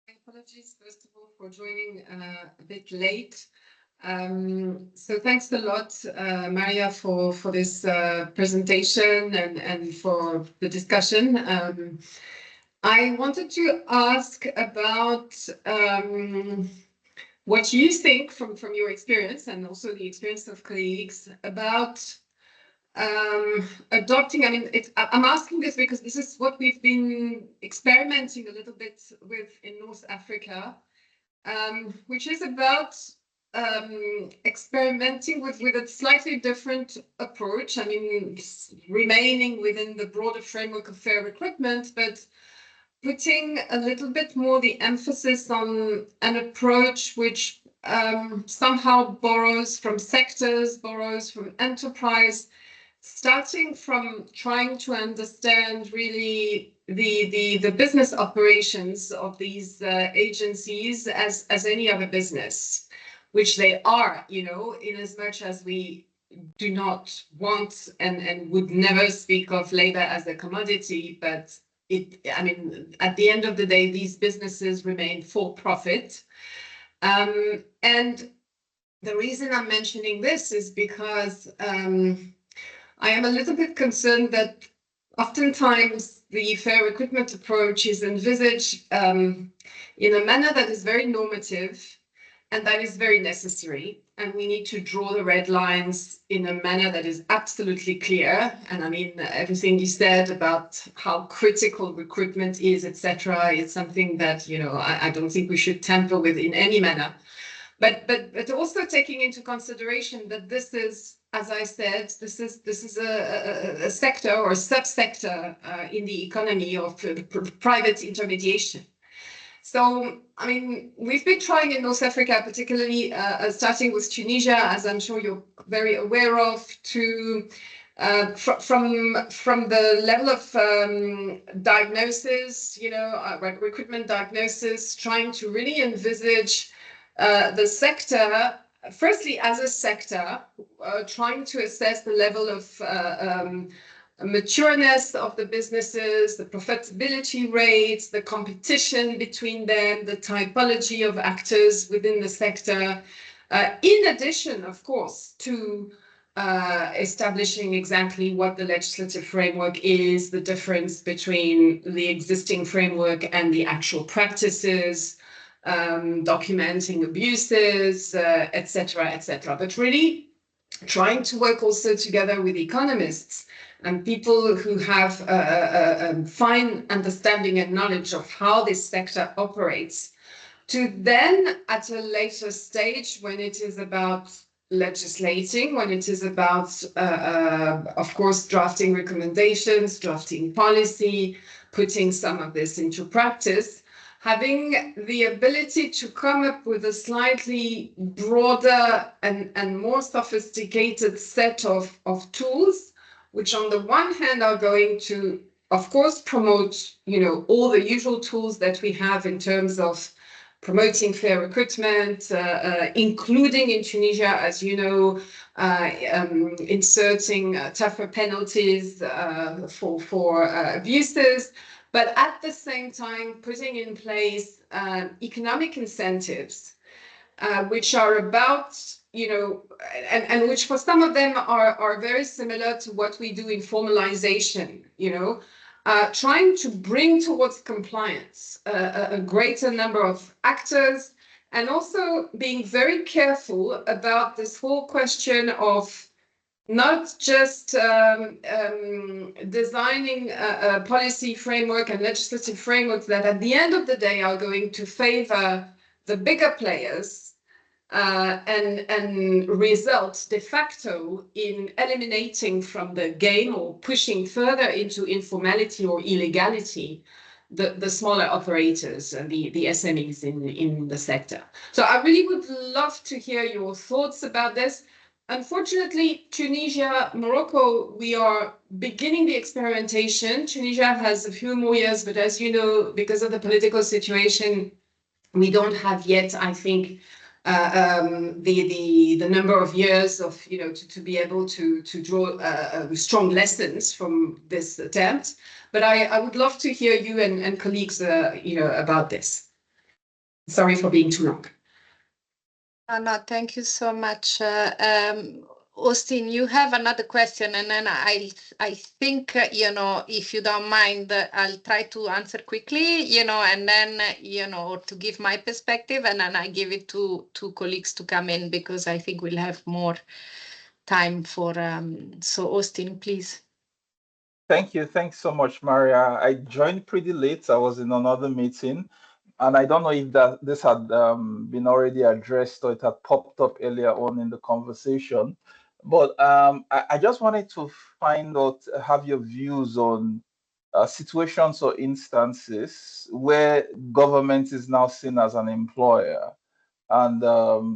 My apologies, first of all, for joining a bit late. So thanks a lot, Maria, for this presentation and for the discussion. I wanted to ask about what you think from your experience and also the experience of colleagues about adopting. I mean, I'm asking this because this is what we've been experimenting a little bit with in North Africa, which is about experimenting with a slightly different approach. I mean, remaining within the broader framework of fair recruitment, but putting a little bit more the emphasis on an approach which somehow borrows from sectors, borrows from enterprise, starting from trying to understand really the business operations of these agencies as any other business, which they are, in as much as we do not want and would never speak of labor as a commodity, but at the end of the day, these businesses remain for profit. And the reason I'm mentioning this is because I am a little bit concerned that oftentimes the fair recruitment approach is envisaged in a manner that is very normative and that is very necessary. And we need to draw the red lines in a manner that is absolutely clear. And I mean, everything you said about how critical recruitment is, etc., is something that, I don't think we should tamper with in any manner. But also taking into consideration that this is, as I said, this is a sector or subsector in the economy of private intermediation. So, I mean, we've been trying in North Africa, particularly starting with Tunisia, as I'm sure you're very aware of, to from the level of diagnosis, recruitment diagnosis, trying to really envisage the sector, firstly as a sector, trying to assess the level of matureness of the businesses, the profitability rates, the competition between them, the typology of actors within the sector, in addition, of course, to establishing exactly what the legislative framework is, the difference between the existing framework and the actual practices, documenting abuses, etc., etc. But really trying to work also together with economists and people who have a fine understanding and knowledge of how this sector operates, to then at a later stage, when it is about legislating, when it is about, of course, drafting recommendations, drafting policy, putting some of this into practice, having the ability to come up with a slightly broader and more sophisticated set of tools, which on the one hand are going to, of course, promote, all the usual tools that we have in terms of promoting fair recruitment, including in Tunisia, as you know, inserting tougher penalties for abuses, but at the same time putting in place economic incentives, which are about, and which for some of them are very similar to what we do in formalization, trying to bring towards compliance a greater number of actors, and also being very careful about this whole question of not just designing a policy framework and legislative frameworks that at the end of the day are going to favor the bigger players and result de facto in eliminating from the game or pushing further into informality or illegality the smaller operators and the SMEs in the sector. So I really would love to hear your thoughts about this. Unfortunately, Tunisia, Morocco, we are beginning the experimentation. Tunisia has a few more years, but as you know, because of the political situation, we don't have yet, I think, the number of years of, to be able to draw strong lessons from this attempt. But I would love to hear you and colleagues, about this. Sorry for being too long. No, thank you so much. Austin, you have another question, and then I think, if you don't mind, I'll try to answer quickly, and then, to give my perspective, and then I give it to colleagues to come in, because I think we'll have more time for, so Austin, please. Thank you. Thanks so much, Maria. I joined pretty late. I was in another meeting. And I don't know if this had been already addressed or it had popped up earlier on in the conversation. But I just wanted to find out, have your views on situations or instances where government is now seen as an employer, and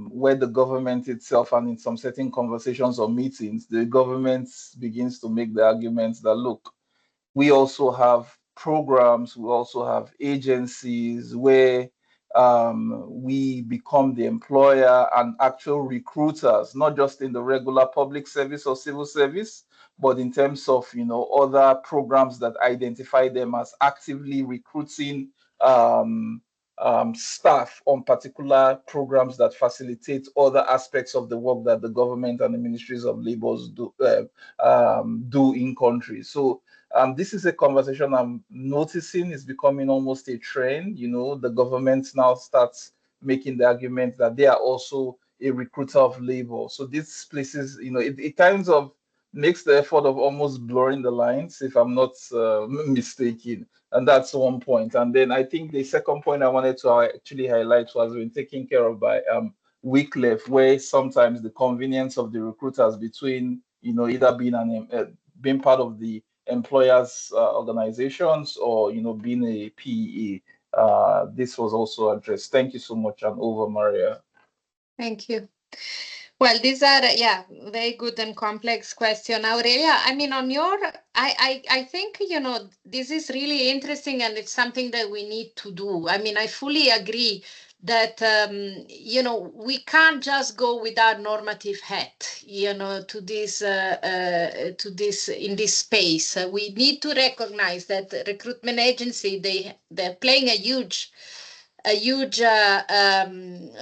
where the government itself, and in some certain conversations or meetings, the government begins to make the arguments that, look, we also have programs, we also have agencies where we become the employer and actual recruiters, not just in the regular public service or civil service, but in terms of, other programs that identify them as actively recruiting staff on particular programs that facilitate other aspects of the work that the government and the ministries of labor do in countries. So this is a conversation I'm noticing is becoming almost a trend. The government now starts making the argument that they are also a recruiter of labor. So these places, it kind of makes the effort of almost blurring the lines, if I'm not mistaken. And that's one point. And then I think the second point I wanted to actually highlight was been taken care of by Wycliffe, where sometimes the convenience of the recruiters between, either being part of the employers organizations or being a PEA. This was also addressed. Thank you so much, and over, Maria. Thank you. Well, these are very good and complex question, Aurelia. I mean, on your, I think this is really interesting, and it's something that we need to do. I mean, I fully agree that we can't just go with our normative hat to this in this space. We need to recognize that recruitment agency, they're playing a huge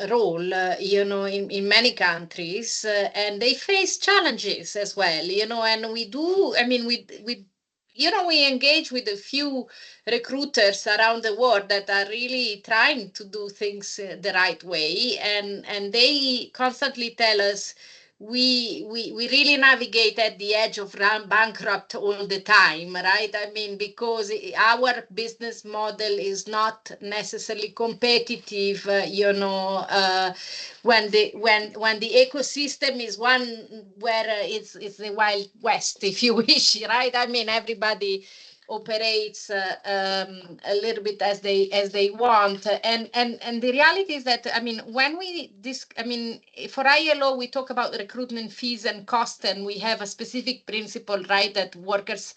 role, in many countries, and they face challenges as well, and we do. I mean, we engage with a few recruiters around the world that are really trying to do things the right way, and they constantly tell us we really navigate at the edge of bankrupt all the time, right? I mean, because our business model is not necessarily competitive, when the ecosystem is one where it's the Wild West, if you wish, right? I mean, everybody operates a little bit as they want, and the reality is that, I mean, when for ILO we talk about recruitment fees and cost, and we have a specific principle, right, that workers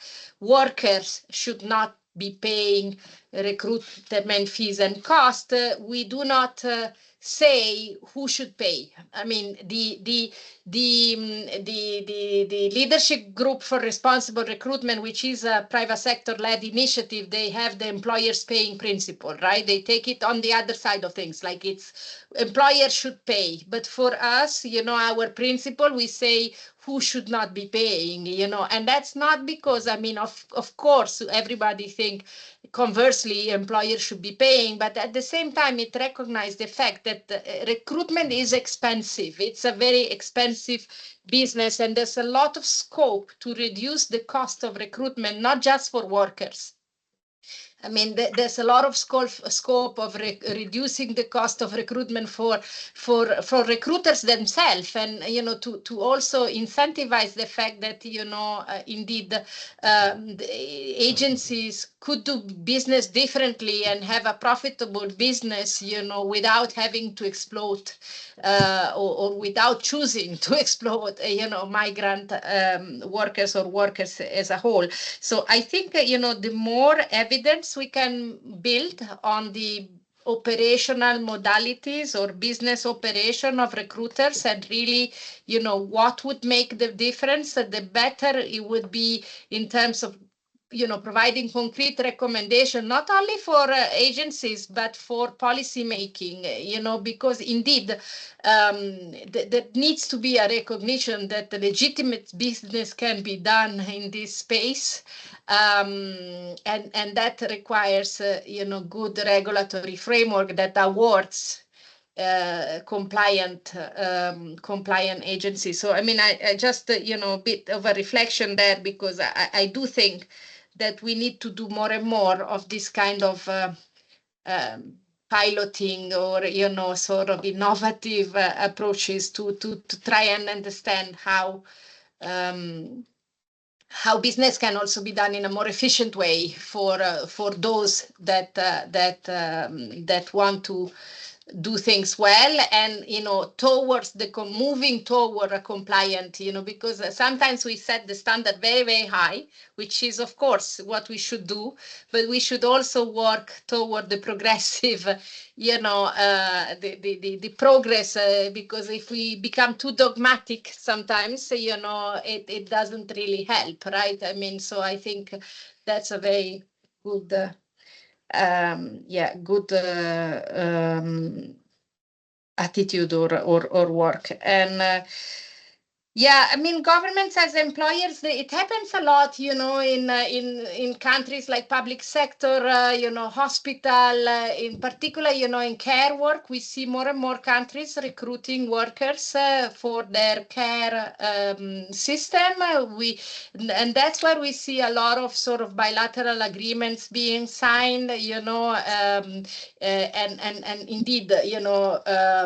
should not be paying recruitment fees and cost, we do not say who should pay. I mean, the leadership group for responsible recruitment, which is a private sector-led initiative, they have the employers paying principle, right? They take it on the other side of things, like it's employers should pay. But for us, our principle, we say who should not be paying, and that's not because, I mean, of course, everybody think conversely, employers should be paying, but at the same time, it recognizes the fact that recruitment is expensive. It's a very expensive business, and there's a lot of scope to reduce the cost of recruitment, not just for workers. I mean, there's a lot of scope of reducing the cost of recruitment for recruiters themselves, and to also incentivize the fact that indeed the agencies could do business differently and have a profitable business, without having to exploit or without choosing to exploit, migrant workers or workers as a whole. So I think, the more evidence we can build on the operational modalities or business operation of recruiters and really, what would make the difference, the better it would be in terms of providing concrete recommendation, not only for agencies, but for policy making, because indeed there needs to be a recognition that the legitimate business can be done in this space. And that requires, good regulatory framework that awards compliant agencies. So, I mean, I just, a bit of a reflection there, because I do think that we need to do more and more of this kind of piloting or, sort of innovative approaches to try and understand how business can also be done in a more efficient way for those that want to do things well, and towards moving toward a compliant, because sometimes we set the standard very, very high, which is of course what we should do, but we should also work toward the progressive, the progress, because if we become too dogmatic sometimes, it doesn't really help, right? I mean, so I think that's a very good good attitude or work. And I mean, governments as employers, it happens a lot, in countries like public sector, hospital, in particular, in care work, we see more and more countries recruiting workers for their care system. And that's where we see a lot of sort of bilateral agreements being signed, and indeed,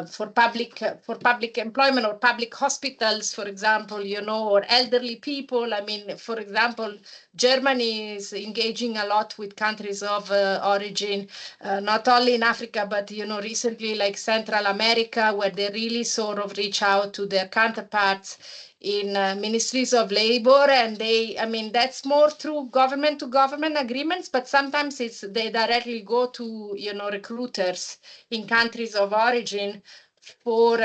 for public employment or public hospitals, for example, or elderly people. I mean, for example, Germany is engaging a lot with countries of origin, not only in Africa, but, recently like Central America, where they really sort of reach out to their counterparts in ministries of labor, and that's more through government to government agreements, but sometimes they directly go to recruiters in countries of origin for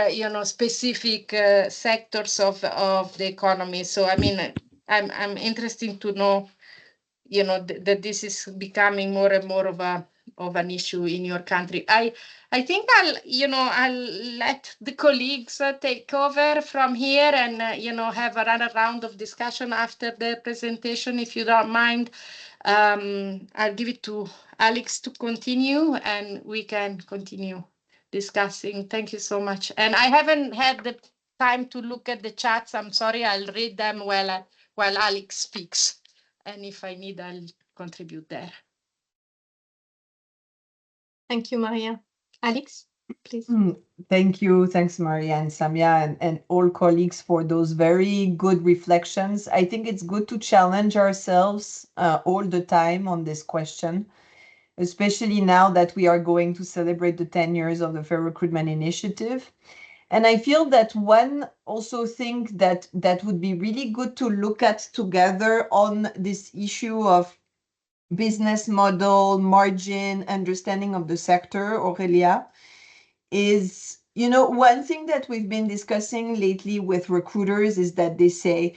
specific sectors of the economy. So I mean, I'm interested to know that this is becoming more and more of an issue in your country. I think I'll let the colleagues take over from here and have another round of discussion after the presentation, if you don't mind. I'll give it to Alex to continue, and we can continue discussing. Thank you so much. And I haven't had the time to look at the chats. I'm sorry. I'll read them while Alex speaks. And if I need, I'll contribute there. Thank you, Maria. Alex, please. Thank you. Thanks, Maria and Samia, and all colleagues for those very good reflections. I think it's good to challenge ourselves all the time on this question, especially now that we are going to celebrate the 10 years of the Fair Recruitment Initiative. And I feel that one also think that would be really good to look at together on this issue of business model, margin, understanding of the sector, Aurelia, is, one thing that we've been discussing lately with recruiters is that they say,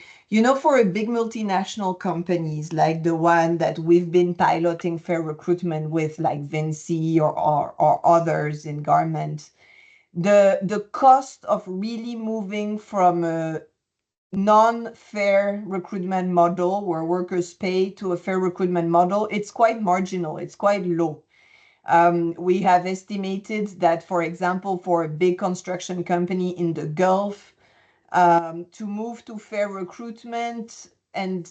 for a big multinational companies like the one that we've been piloting fair recruitment with, like Vinci or others in garment, the cost of really moving from a non-fair recruitment model where workers pay to a fair recruitment model, it's quite marginal, it's quite low. We have estimated that, for example, for a big construction company in the Gulf, to move to fair recruitment, and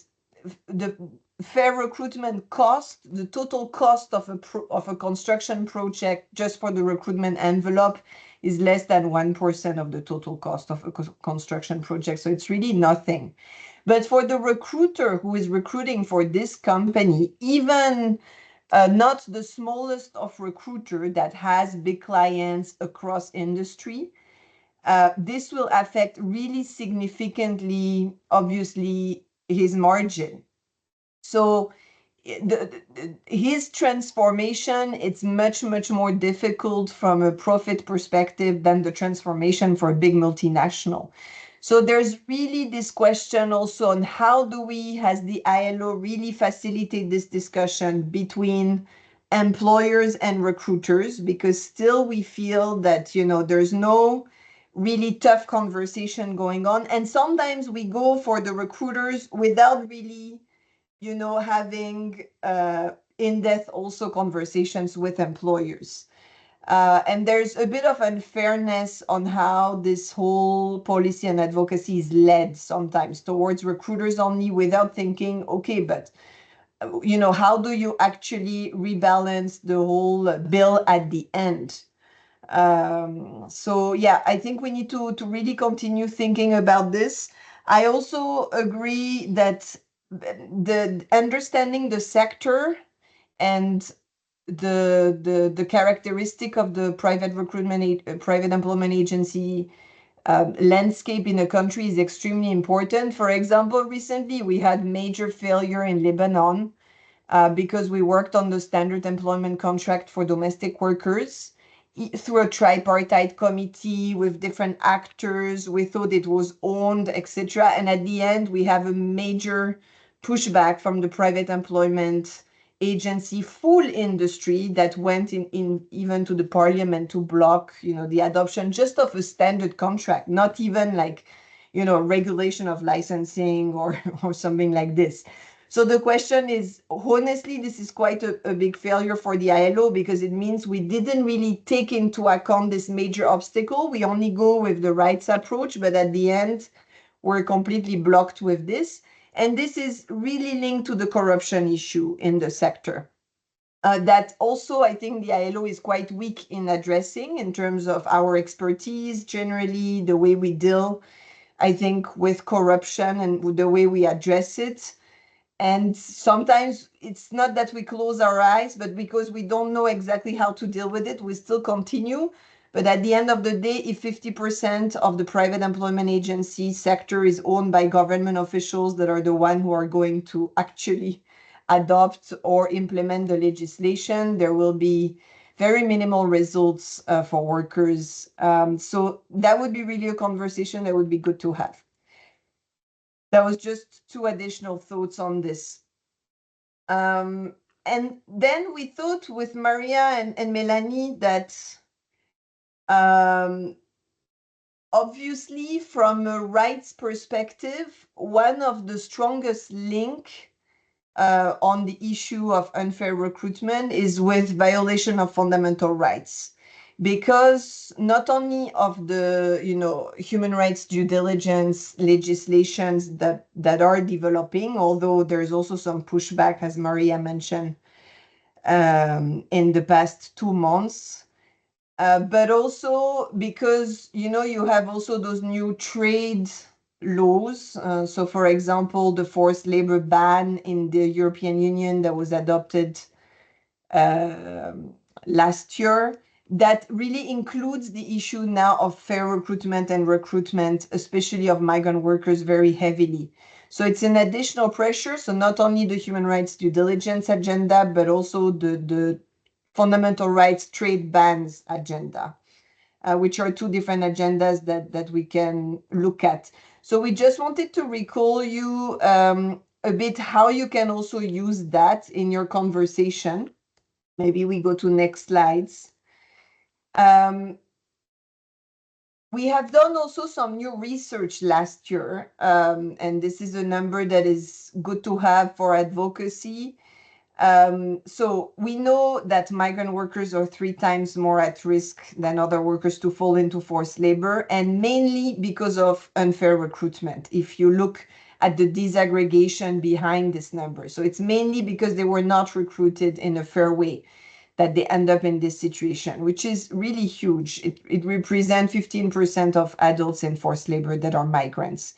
the fair recruitment cost, the total cost of a construction project just for the recruitment envelope is less than 1% of the total cost of a construction project. So it's really nothing. But for the recruiter who is recruiting for this company, even not the smallest of recruiter that has big clients across industry, this will affect really significantly, obviously, his margin. So his transformation, it's much, much more difficult from a profit perspective than the transformation for a big multinational. So there's really this question also on how do we, as the ILO, really facilitate this discussion between employers and recruiters, because still we feel that, there's no really tough conversation going on. And sometimes we go for the recruiters without really having in-depth also conversations with employers. And there's a bit of unfairness on how this whole policy and advocacy is led sometimes towards recruiters only, without thinking, okay, but how do you actually rebalance the whole bill at the end? So yeah, I think we need to really continue thinking about this. I also agree that the understanding the sector and the characteristic of the private recruitment, private employment agency landscape in a country is extremely important. For example, recently we had major failure in Lebanon because we worked on the standard employment contract for domestic workers through a tripartite committee with different actors. We thought it was owned, etc. And at the end, we have a major pushback from the private employment agency, full industry, that went in even to the parliament to block, the adoption just of a standard contract, not even like, regulation of licensing or something like this. So the question is, honestly, this is quite a big failure for the ILO, because it means we didn't really take into account this major obstacle. We only go with the rights approach, but at the end, we're completely blocked with this. And this is really linked to the corruption issue in the sector. That also, I think the ILO is quite weak in addressing in terms of our expertise, generally, the way we deal, I think, with corruption and the way we address it. And sometimes it's not that we close our eyes, but because we don't know exactly how to deal with it, we still continue. But at the end of the day, if 50% of the private employment agency sector is owned by government officials that are the one who are going to actually adopt or implement the legislation, there will be very minimal results for workers. So that would be really a conversation that would be good to have. That was just 2 additional thoughts on this. And then we thought with Maria and Melanie that obviously from a rights perspective, one of the strongest link on the issue of unfair recruitment is with violation of fundamental rights. Because not only of the human rights due diligence legislations that are developing, although there's also some pushback, as Maria mentioned, in the past 2 months, but also because you have also those new trade laws. So for example, the forced labor ban in the European Union that was adopted last year, that really includes the issue now of fair recruitment and recruitment, especially of migrant workers, very heavily. So it's an additional pressure. So not only the human rights due diligence agenda, but also the fundamental rights trade bans agenda, which are two different agendas that we can look at. So we just wanted to recall you a bit how you can also use that in your conversation. Maybe we go to next slides. We have done also some new research last year, and this is a number that is good to have for advocacy. So we know that migrant workers are 3 times more at risk than other workers to fall into forced labor, and mainly because of unfair recruitment. If you look at the disaggregation behind this number, so it's mainly because they were not recruited in a fair way that they end up in this situation, which is really huge. It represents 15% of adults in forced labor that are migrants.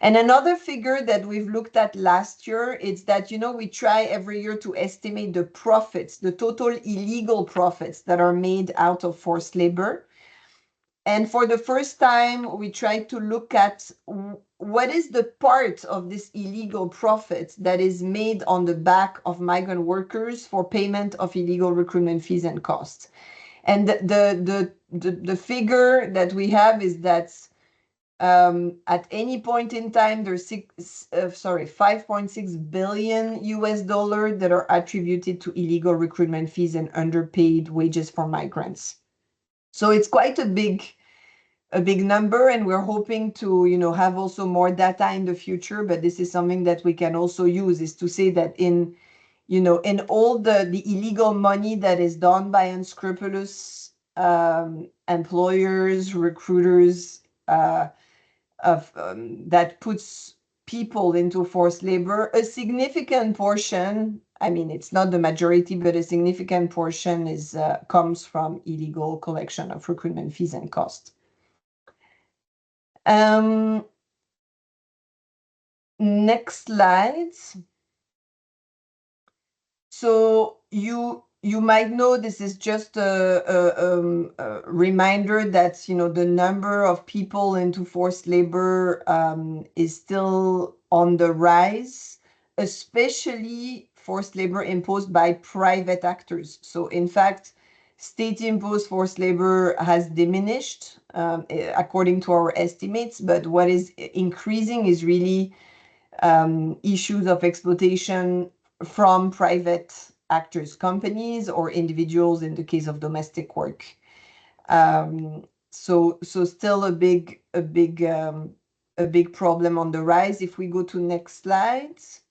And another figure that we've looked at last year is that, we try every year to estimate the profits, the total illegal profits that are made out of forced labor. And for the first time, we tried to look at what is the part of this illegal profit that is made on the back of migrant workers for payment of illegal recruitment fees and costs. And the figure that we have is that at any point in time, there's 5.6 billion US dollar that are attributed to illegal recruitment fees and underpaid wages for migrants. So it's quite a big number, and we're hoping to, have also more data in the future. But this is something that we can also use, is to say that in all the illegal money that is done by unscrupulous employers, recruiters, that puts people into forced labor, a significant portion, I mean, it's not the majority, but a significant portion comes from illegal collection of recruitment fees and costs. Next slide. So you might know this is just a reminder that the number of people into forced labor is still on the rise, especially forced labor imposed by private actors. So in fact, state-imposed forced labor has diminished according to our estimates, but what is increasing is really issues of exploitation from private actors, companies, or individuals in the case of domestic work. So still a big problem on the rise. If we go to next slides.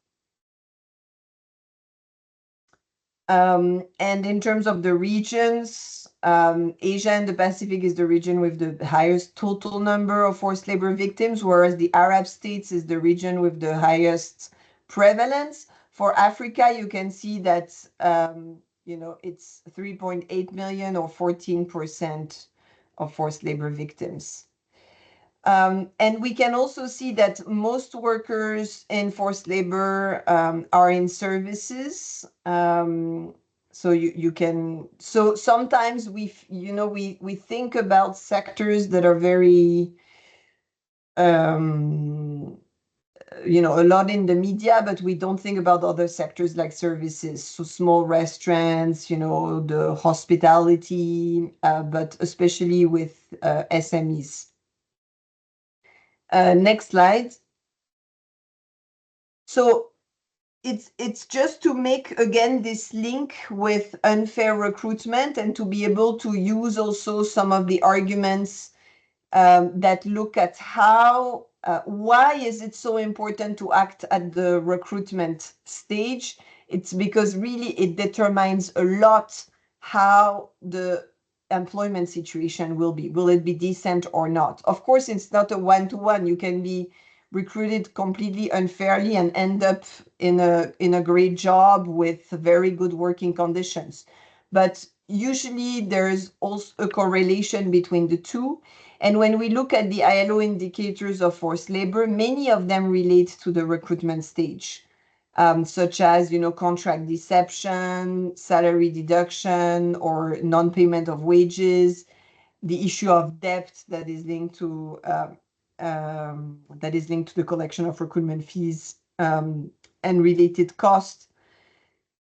And in terms of the regions, Asia and the Pacific is the region with the highest total number of forced labor victims, whereas the Arab states is the region with the highest prevalence. For Africa, you can see that, it's 3.8 million or 14% of forced labor victims. And we can also see that most workers in forced labor are in services. So you can. So sometimes we think about sectors that are very, a lot in the media, but we don't think about other sectors like services. So small restaurants, the hospitality, but especially with SMEs. Next slide. So it's just to make, again, this link with unfair recruitment and to be able to use also some of the arguments that look at why is it so important to act at the recruitment stage. It's because really it determines a lot how the employment situation will be. Will it be decent or not? Of course, it's not a one-to-one. You can be recruited completely unfairly and end up in a great job with very good working conditions. But usually there's also a correlation between the two. And when we look at the ILO indicators of forced labor, many of them relate to the recruitment stage, such as, contract deception, salary deduction, or non-payment of wages, the issue of debt that is linked to that is linked to the collection of recruitment fees and related costs.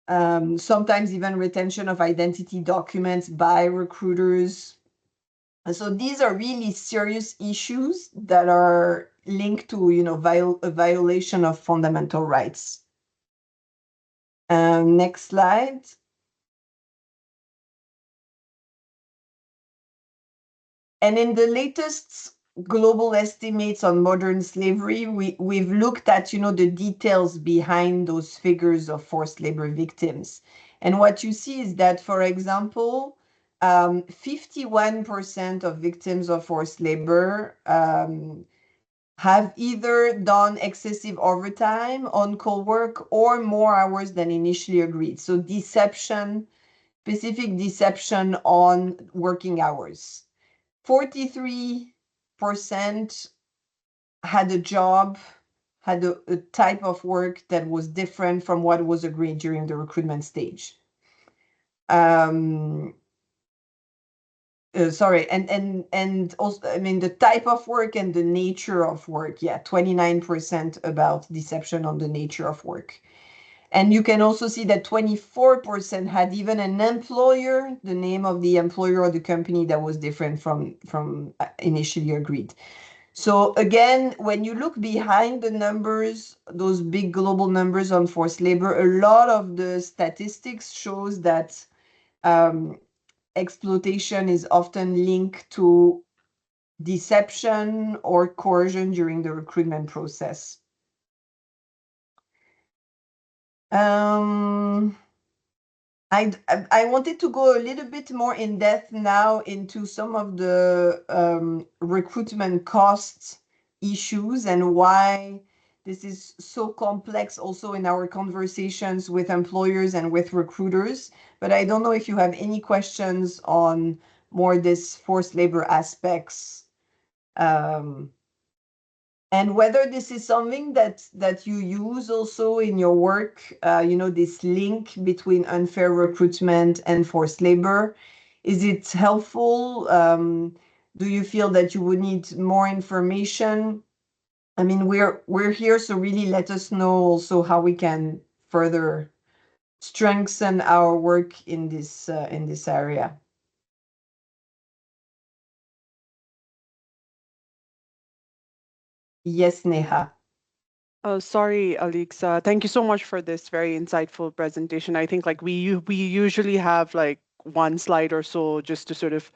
Sometimes even retention of identity documents by recruiters. So these are really serious issues that are linked to, a violation of fundamental rights. Next slide. And in the latest global estimates on modern slavery, we've looked at, the details behind those figures of forced labor victims. And what you see is that, for example, 51% of victims of forced labor have either done excessive overtime, on-call work, or more hours than initially agreed. So deception, specific deception on working hours. 43% had a job, had a type of work that was different from what was agreed during the recruitment stage. Sorry, and also, I mean, the type of work and the nature of work, 29% about deception on the nature of work. And you can also see that 24% had even an employer, the name of the employer or the company that was different from initially agreed. So again, when you look behind the numbers, those big global numbers on forced labor, a lot of the statistics shows that exploitation is often linked to deception or coercion during the recruitment process. I wanted to go a little bit more in depth now into some of the recruitment costs issues and why this is so complex also in our conversations with employers and with recruiters. But I don't know if you have any questions on more this forced labor aspects. And whether this is something that you use also in your work, this link between unfair recruitment and forced labor. Is it helpful? Do you feel that you would need more information? I mean, we're here, so really let us know also how we can further strengthen our work in this area. Yes, Neha. Oh, sorry, Alix. Thank you so much for this very insightful presentation. I think we usually have one slide or so just to sort of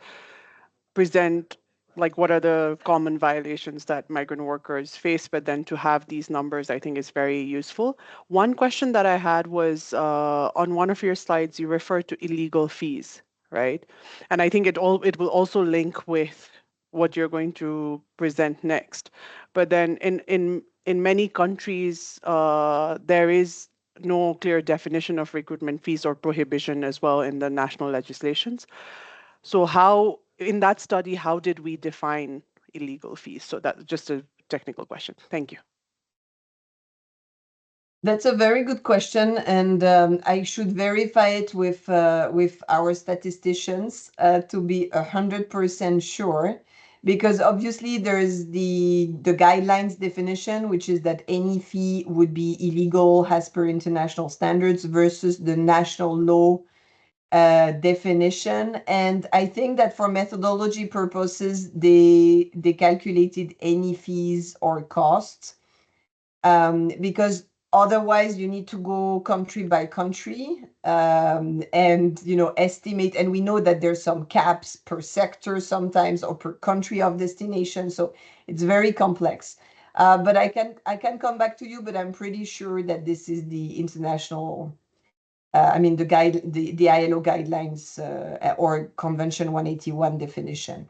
present what are the common violations that migrant workers face, but then to have these numbers, I think is very useful. One question that I had was on one of your slides, you referred to illegal fees, right? And I think it will also link with what you're going to present next. But then in many countries, there is no clear definition of recruitment fees or prohibition as well in the national legislations. So how, in that study, how did we define illegal fees? So that's just a technical question. Thank you. That's a very good question, and I should verify it with our statisticians to be 100% sure, because obviously there is the guidelines definition, which is that any fee would be illegal as per international standards, versus the national law definition. And I think that for methodology purposes, they calculated any fees or costs, because otherwise you need to go country by country and estimate. And we know that there's some caps per sector sometimes, or per country of destination, so it's very complex. But I can come back to you, but I'm pretty sure that this is the international the ILO guidelines or Convention 181 definition.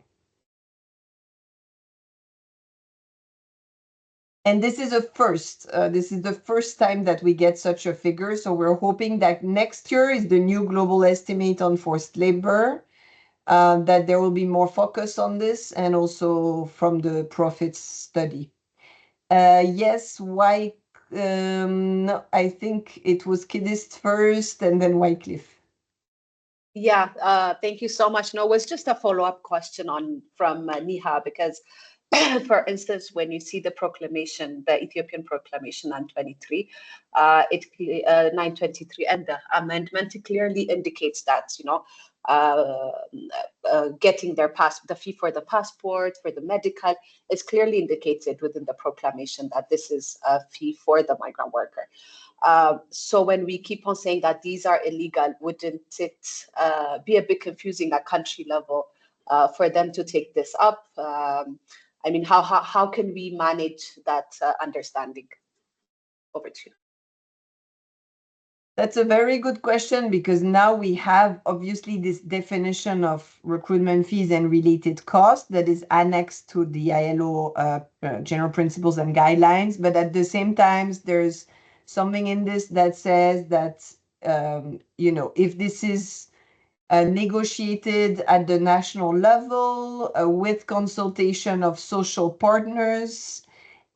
And this is a first. This is the first time that we get such a figure. So we're hoping that next year is the new global estimate on forced labor, that there will be more focus on this, and also from the profits study. Yes, why? No, I think it was Kiddist first and then Wycliffe. Yeah, thank you so much. No, it was just a follow-up question from Neha, because For instance, when you see the proclamation, the Ethiopian proclamation 923, 923, and the amendment clearly indicates that, getting the fee for the passport, for the medical, is clearly indicated within the proclamation that this is a fee for the migrant worker. So when we keep on saying that these are illegal, wouldn't it be a bit confusing at country level for them to take this up? I mean, how can we manage that understanding? Over to you. That's a very good question, because now we have obviously this definition of recruitment fees and related costs that is annexed to the ILO general principles and guidelines. But at the same time, there's something in this that says that, if this is negotiated at the national level with consultation of social partners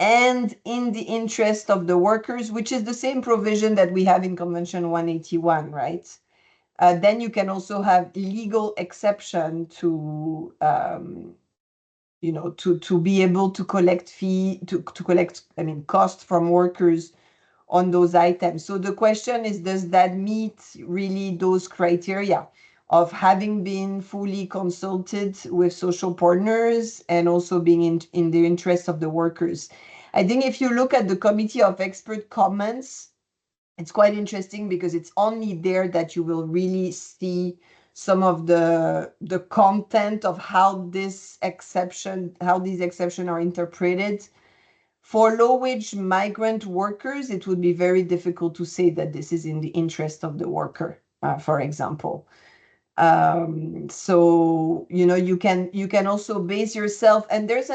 and in the interest of the workers, which is the same provision that we have in Convention 181, right? Then you can also have legal exception to, to be able to collect costs from workers on those items. So the question is, does that meet really those criteria of having been fully consulted with social partners and also being in the interest of the workers? I think if you look at the Committee of Expert comments, it's quite interesting, because it's only there that you will really see some of the content of how these exceptions are interpreted. For low-wage migrant workers, it would be very difficult to say that this is in the interest of the worker, for example. So, you can also base yourself, and there's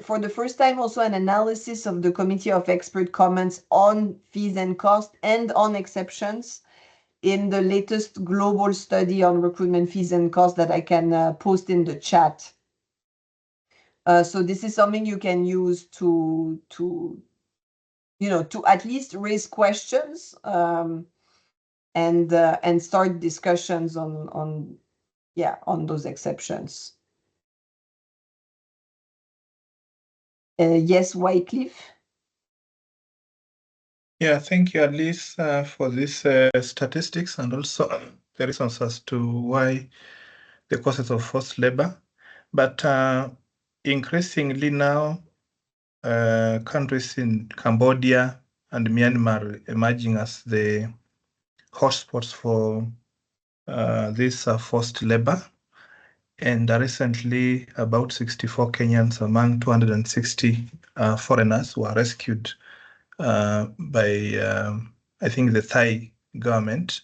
for the first time also an analysis of the Committee of Expert comments on fees and costs and on exceptions in the latest global study on recruitment fees and costs that I can post in the chat. So this is something you can use to at least raise questions and start discussions on those exceptions. Yes, Wycliffe. Yeah, thank you, Alice, for these statistics and also the reasons as to why the causes of forced labor. But increasingly now, countries in Cambodia and Myanmar emerging as the hotspots for this forced labor. And recently, about 64 Kenyans among 260 foreigners were rescued by, I think, the Thai government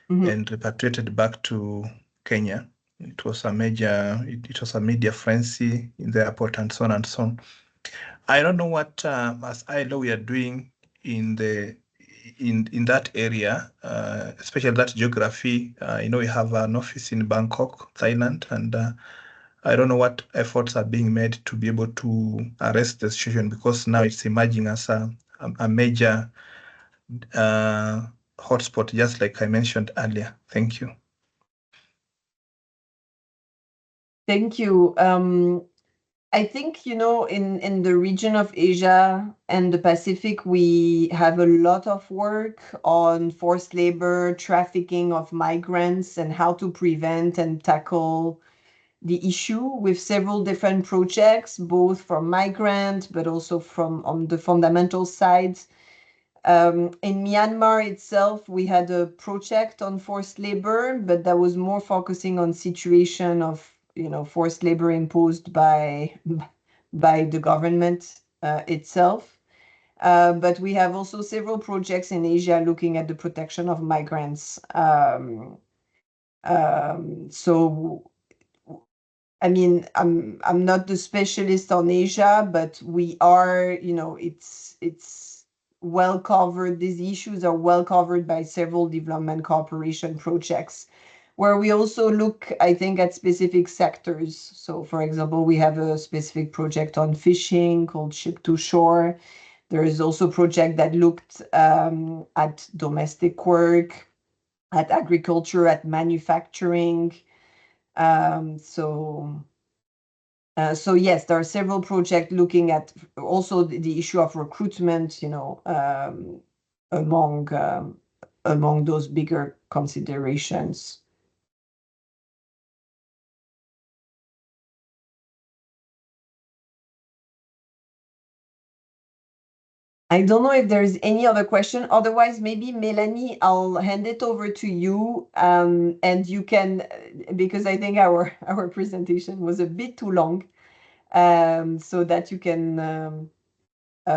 and repatriated back to Kenya. It was a media frenzy in the airport and so on and so on. I don't know what, as ILO, we are doing in that area, especially that geography. We have an office in Bangkok, Thailand, and I don't know what efforts are being made to be able to arrest the situation, because now it's emerging as a major hotspot, just like I mentioned earlier. Thank you. Thank you. I think, in the region of Asia and the Pacific, we have a lot of work on forced labor, trafficking of migrants, and how to prevent and tackle the issue with several different projects, both from migrant, but also on the fundamental side. In Myanmar itself, we had a project on forced labor, but that was more focusing on situation of forced labor imposed by the government itself. But we have also several projects in Asia looking at the protection of migrants. So, I mean, I'm not the specialist on Asia, but we are, it's well covered. These issues are well covered by several development cooperation projects, where we also look, I think, at specific sectors. So, for example, we have a specific project on fishing called Ship to Shore. There is also a project that looked at domestic work, at agriculture, at manufacturing. So So yes, there are several projects looking at also the issue of recruitment, among those bigger considerations. I don't know if there's any other question. Otherwise, maybe Melanie, I'll hand it over to you, and you can, because I think our presentation was a bit too long, so that you can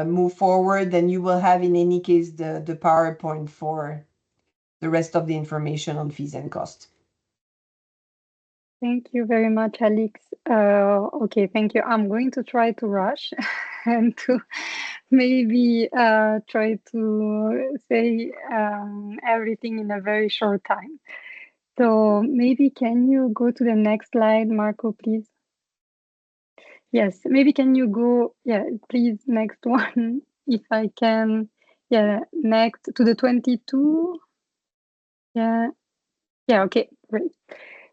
move forward. And you will have, in any case, the PowerPoint for the rest of the information on fees and costs. Thank you very much, Alex. Okay, thank you. I'm going to try to rush and to maybe try to say everything in a very short time. So maybe can you go to the next slide, Marco, please? Yes, maybe can you go, yeah, please, next one, if I can. Yeah, next to the 22. Yeah, okay, great.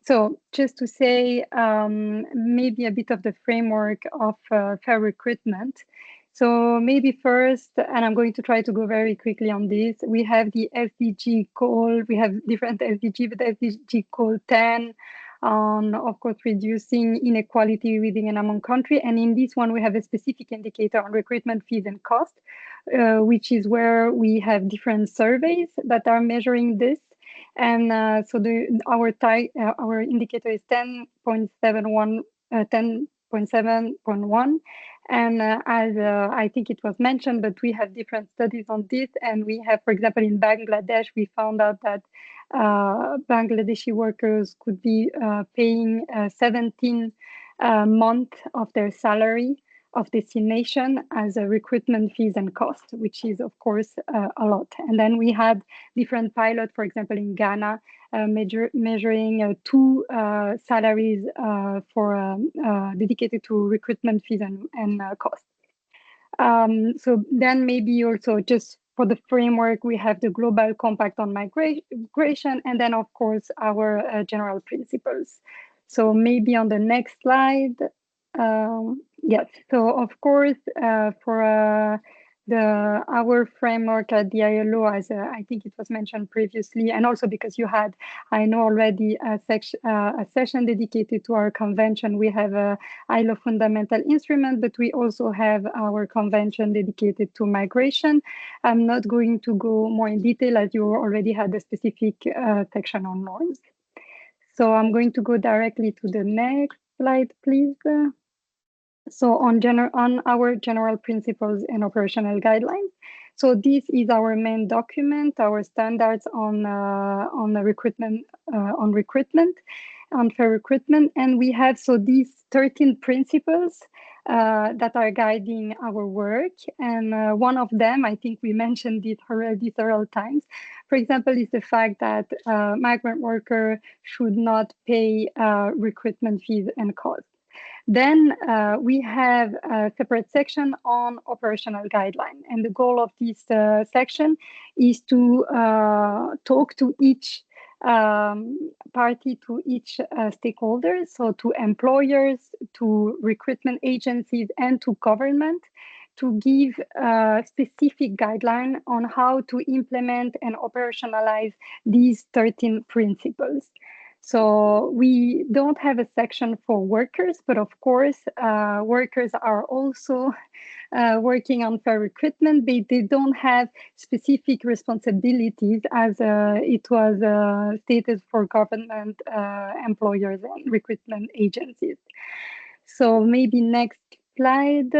So just to say, maybe a bit of the framework of fair recruitment. So maybe first, and I'm going to try to go very quickly on this, we have the SDG goal, we have different SDG, but SDG goal 10 on, of course, reducing inequality within and among countries. And in this one, we have a specific indicator on recruitment fees and cost, which is where we have different surveys that are measuring this. And so our indicator is 10.71, 10.7.1. And as I think it was mentioned, but we have different studies on this. And we have, for example, in Bangladesh, we found out that Bangladeshi workers could be paying 17 months of their salary of destination as a recruitment fees and costs, which is, of course, a lot. And then we had different pilots, for example, in Ghana, measuring two salaries dedicated to recruitment fees and costs. So then maybe also just for the framework, we have the Global Compact on Migration, and then, of course, our general principles. So maybe on the next slide. Yes, so of course, for our framework at the ILO, as I think it was mentioned previously, and also because you had, I know already, a session dedicated to our convention. We have a ILO fundamental instrument, but we also have our convention dedicated to migration. I'm not going to go more in detail as you already had a specific section on norms. So I'm going to go directly to the next slide, please. So on our general principles and operational guidelines. So this is our main document, our standards on recruitment, on fair recruitment, and we have these 13 principles that are guiding our work. And one of them, I think we mentioned it already several times, for example, is the fact that migrant worker should not pay recruitment fees and costs. Then we have a separate section on operational guideline. And the goal of this section is to talk to each party, to each stakeholder, so to employers, to recruitment agencies, and to government, to give specific guideline on how to implement and operationalize these 13 principles. So we don't have a section for workers, but of course, workers are also working on fair recruitment. They don't have specific responsibilities as it was stated for government employers and recruitment agencies. So maybe next slide.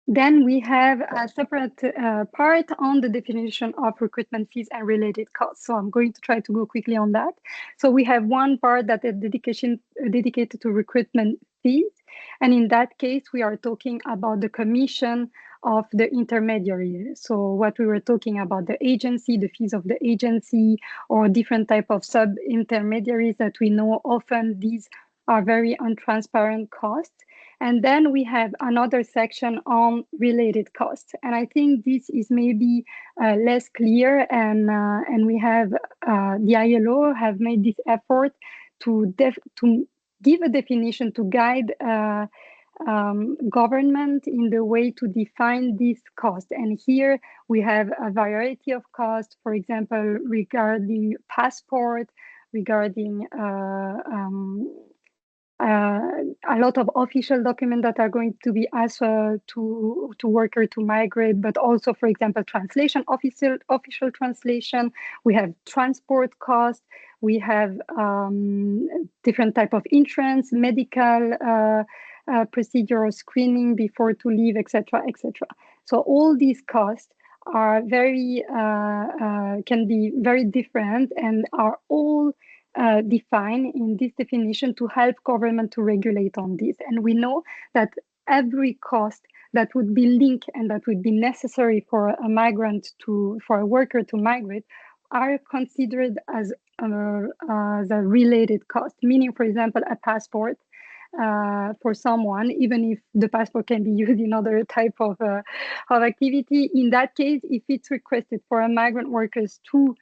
Then we have a separate part on the definition of recruitment fees and related costs. So I'm going to try to go quickly on that. So we have one part that is dedicated to recruitment fees. And in that case, we are talking about the commission of the intermediary. So what we were talking about, the agency, the fees of the agency, or different type of sub-intermediaries that we know often these are very untransparent costs. And then we have another section on related costs. And I think this is maybe less clear, and we have the ILO have made this effort to give a definition to guide government in the way to define this cost. And here we have a variety of costs, for example, regarding passport, regarding a lot of official documents that are going to be asked to worker to migrate, but also, for example, translation, official translation. We have transport costs. We have different type of insurance, medical procedure or screening before to leave, etc., etc. So all these costs are very can be very different and are all defined in this definition to help government to regulate on this. And we know that every cost that would be linked and that would be necessary for a migrant for a worker to migrate are considered as a related cost, meaning, for example, a passport for someone, even if the passport can be used in other type of activity. In that case, if it's requested for a migrant workers to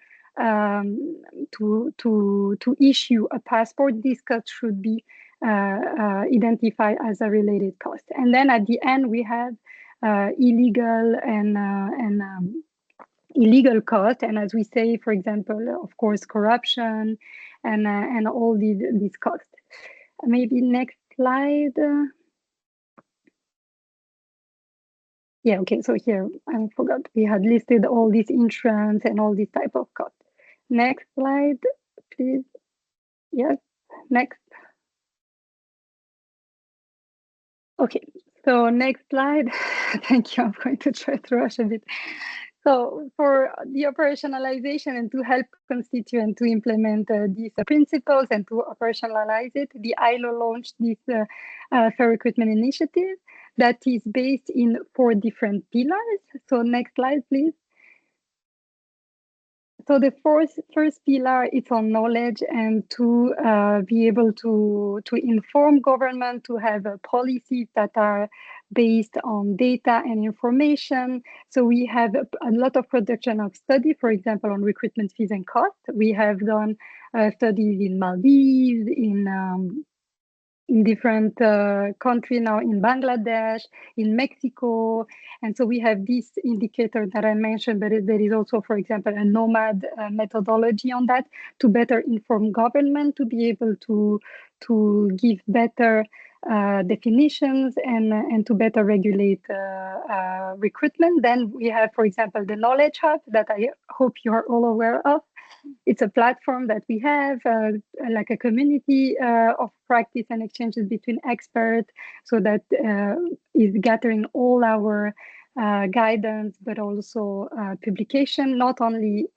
issue a passport, this cost should be identified as a related cost. And then at the end, we have illegal and illegal cost, and as we say, for example, of course, corruption and all these costs. Maybe next slide. Yeah, okay, so here I forgot we had listed all these insurance and all these type of costs. Next slide, please. Yes, next. Okay, so next slide. Thank you. I'm going to try to rush a bit. So for the operationalization and to help constituent to implement these principles and to operationalize it, the ILO launched this fair recruitment initiative that is based in 4 different pillars. So next slide, please. So the first pillar is on knowledge and to be able to inform government, to have policies that are based on data and information. So we have a lot of production of study, for example, on recruitment fees and costs. We have done studies in Maldives, in different countries now, in Bangladesh, in Mexico. And so we have this indicator that I mentioned, but there is also, for example, a nomad methodology on that to better inform government, to be able to give better definitions and to better regulate recruitment. Then we have, for example, the Knowledge Hub that I hope you are all aware of. It's a platform that we have, like a community of practice and exchanges between experts, so that is gathering all our guidance, but also publication, not only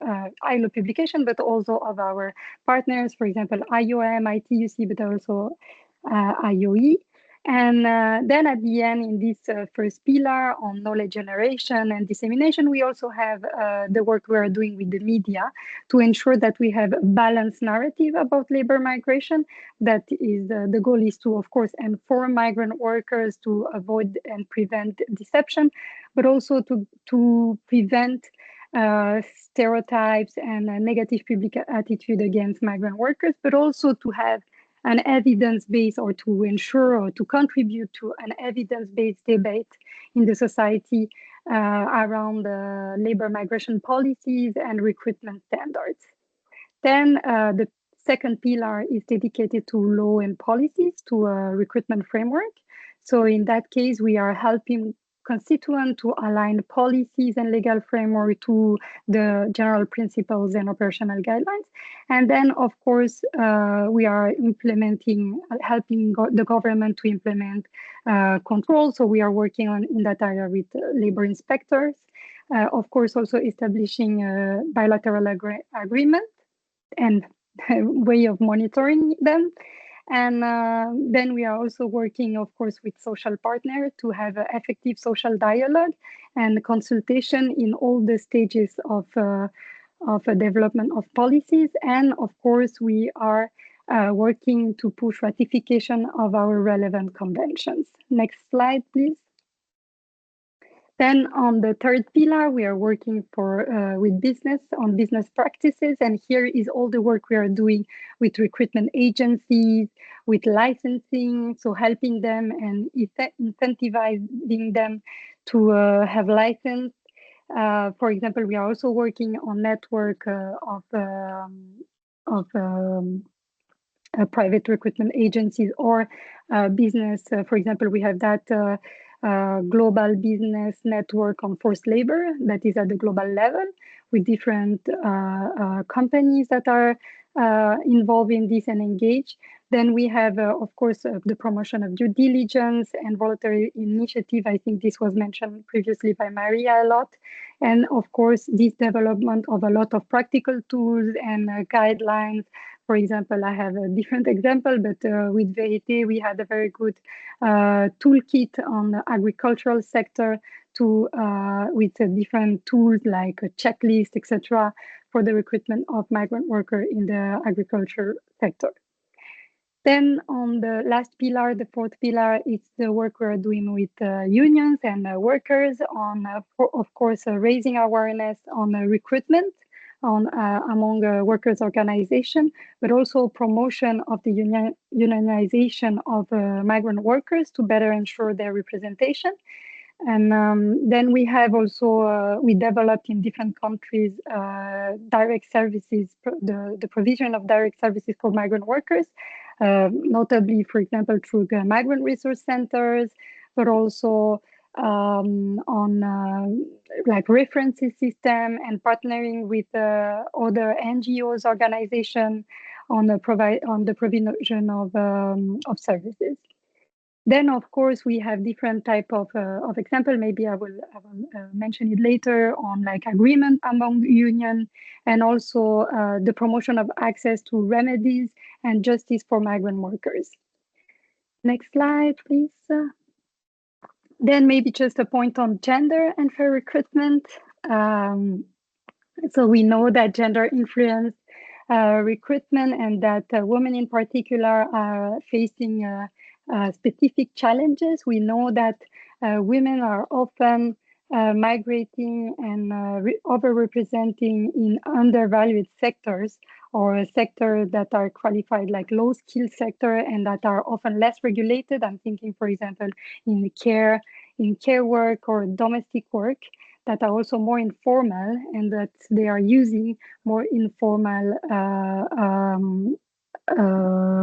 ILO publication, but also of our partners, for example, IOM, ITUC, but also IOE. And then at the end, in this first pillar on knowledge generation and dissemination, we also have the work we are doing with the media to ensure that we have a balanced narrative about labor migration. That is, the goal is to, of course, inform migrant workers to avoid and prevent deception, but also to prevent stereotypes and negative public attitude against migrant workers, but also to have an evidence-based, or to ensure or to contribute to an evidence-based debate in the society around labor migration policies and recruitment standards. Then the second pillar is dedicated to law and policies, to a recruitment framework. So in that case, we are helping constituent to align policies and legal framework to the general principles and operational guidelines. And then, of course, we are implementing, helping the government to implement control. So we are working in that area with labor inspectors. Of course, also establishing a bilateral agreement and way of monitoring them. And then we are also working, of course, with social partners to have effective social dialogue and consultation in all the stages of a development of policies. And of course, we are working to push ratification of our relevant conventions. Next slide, please. Then on the third pillar, we are working with business on business practices. And here is all the work we are doing with recruitment agencies, with licensing, so helping them and incentivizing them to have license. For example, we are also working on network of private recruitment agencies or business. For example, we have that global business network on forced labor that is at the global level with different companies that are involved in this and engaged. Then we have, of course, the promotion of due diligence and voluntary initiative. I think this was mentioned previously by Maria a lot. And of course, this development of a lot of practical tools and guidelines. For example, I have a different example, but with Verité, we had a very good toolkit on the agricultural sector with different tools like a checklist, etc., for the recruitment of migrant workers in the agriculture sector. Then on the last pillar, the fourth pillar, it's the work we're doing with unions and workers on, of course, raising awareness on recruitment among workers' organization, but also promotion of the unionization of migrant workers to better ensure their representation. And then we have also, we developed in different countries direct services, the provision of direct services for migrant workers, notably, for example, through the migrant resource centers, but also on like references system and partnering with other NGOs organization on the provision of services. Then, of course, we have different type of example. Maybe I will mention it later on, like agreement among union, and also the promotion of access to remedies and justice for migrant workers. Next slide, please. Then maybe just a point on gender and fair recruitment. So we know that gender influence recruitment and that women in particular are facing specific challenges. We know that women are often migrating and overrepresenting in undervalued sectors or sectors that are qualified like low skill sector and that are often less regulated. I'm thinking, for example, in care work or domestic work that are also more informal and that they are using more informal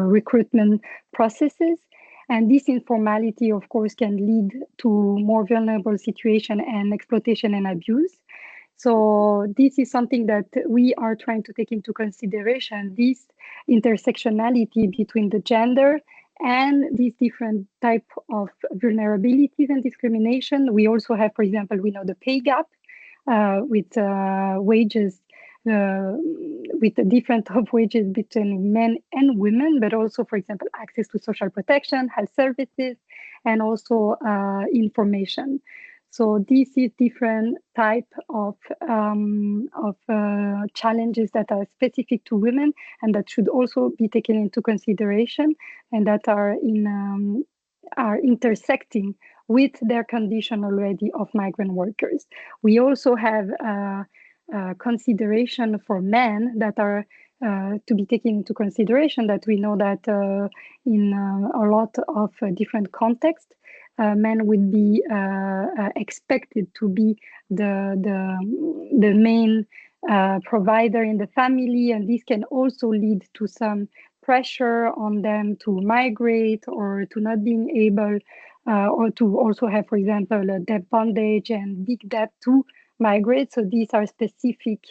recruitment processes. And this informality, of course, can lead to more vulnerable situation and exploitation and abuse. So this is something that we are trying to take into consideration, this intersectionality between the gender and these different type of vulnerabilities and discrimination. We also have, for example, we know the pay gap with wages, with the different of wages between men and women, but also, for example, access to social protection, health services, and also information. So this is different type of challenges that are specific to women and that should also be taken into consideration and that are intersecting with their condition already of migrant workers. We also have consideration for men that are to be taken into consideration, that we know that in a lot of different contexts, men would be expected to be the main provider in the family, and this can also lead to some pressure on them to migrate or to not being able or to also have, for example, a debt bondage and big debt to migrate. So these are specific,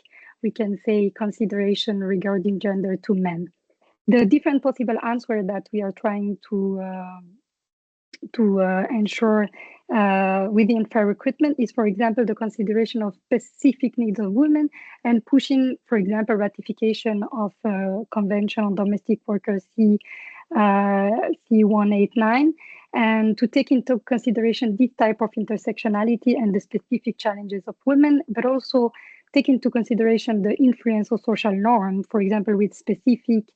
we can say, consideration regarding gender to men. The different possible answer that we are trying to ensure within fair recruitment is, for example, the consideration of specific needs of women and pushing, for example, ratification of Convention on Domestic Workers C189, and to take into consideration this type of intersectionality and the specific challenges of women, but also take into consideration the influence of social norms, for example, with specific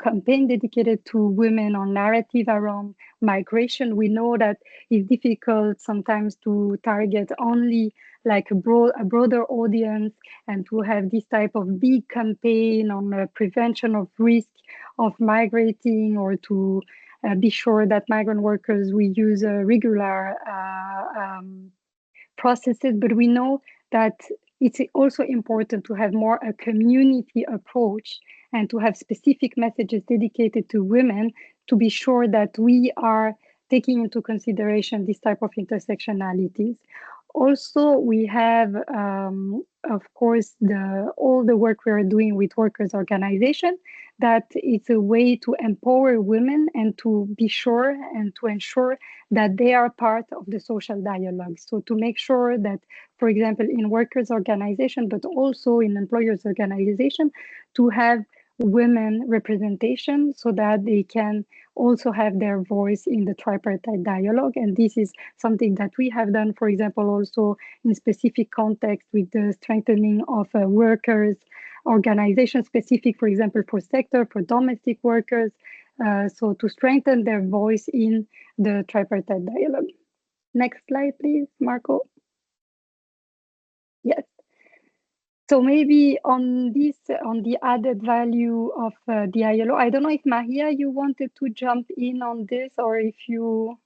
campaign dedicated to women or narrative around migration. We know that it's difficult sometimes to target only like a broader audience and to have this type of big campaign on prevention of risk of migrating, or to be sure that migrant workers we use regular processes. But we know that it's also important to have more a community approach and to have specific messages dedicated to women, to be sure that we are taking into consideration this type of intersectionalities. Also, we have, of course, all the work we are doing with workers' organization, that it's a way to empower women and to be sure and to ensure that they are part of the social dialogue. So to make sure that, for example, in workers' organization, but also in employers' organization, to have women representation so that they can also have their voice in the tripartite dialogue. And this is something that we have done, for example, also in specific context with the strengthening of workers' organization specific, for example, for sector, for domestic workers, so to strengthen their voice in the tripartite dialogue. Next slide, please, Marco. Yes. So maybe on this, on the added value of the ILO, I don't know if Maria, you wanted to jump in on this, or if you...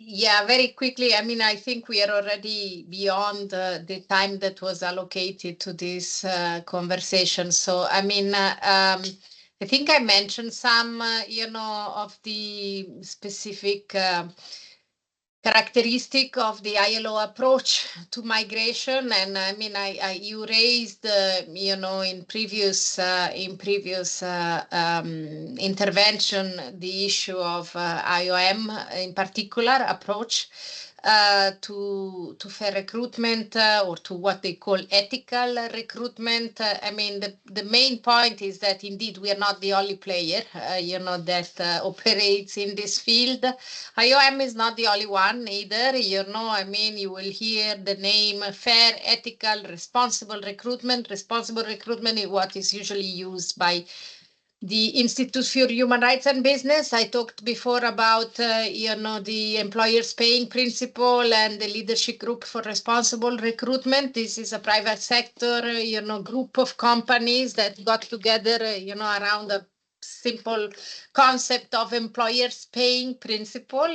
Yeah, very quickly. I mean, I think we are already beyond the time that was allocated to this conversation. So, I mean, I think I mentioned some, of the specific characteristic of the ILO approach to migration. And I mean, you raised, in previous intervention, the issue of IOM in particular approach to fair recruitment, or to what they call ethical recruitment. I mean, the main point is that indeed we are not the only player, that operates in this field. IOM is not the only one either. I mean, you will hear the name fair, ethical, responsible recruitment. Responsible recruitment is what is usually used by the Institute for Human Rights and Business. I talked before about, the employers paying principle and the leadership group for responsible recruitment. This is a private sector, group of companies that got together, around a simple concept of employers paying principle,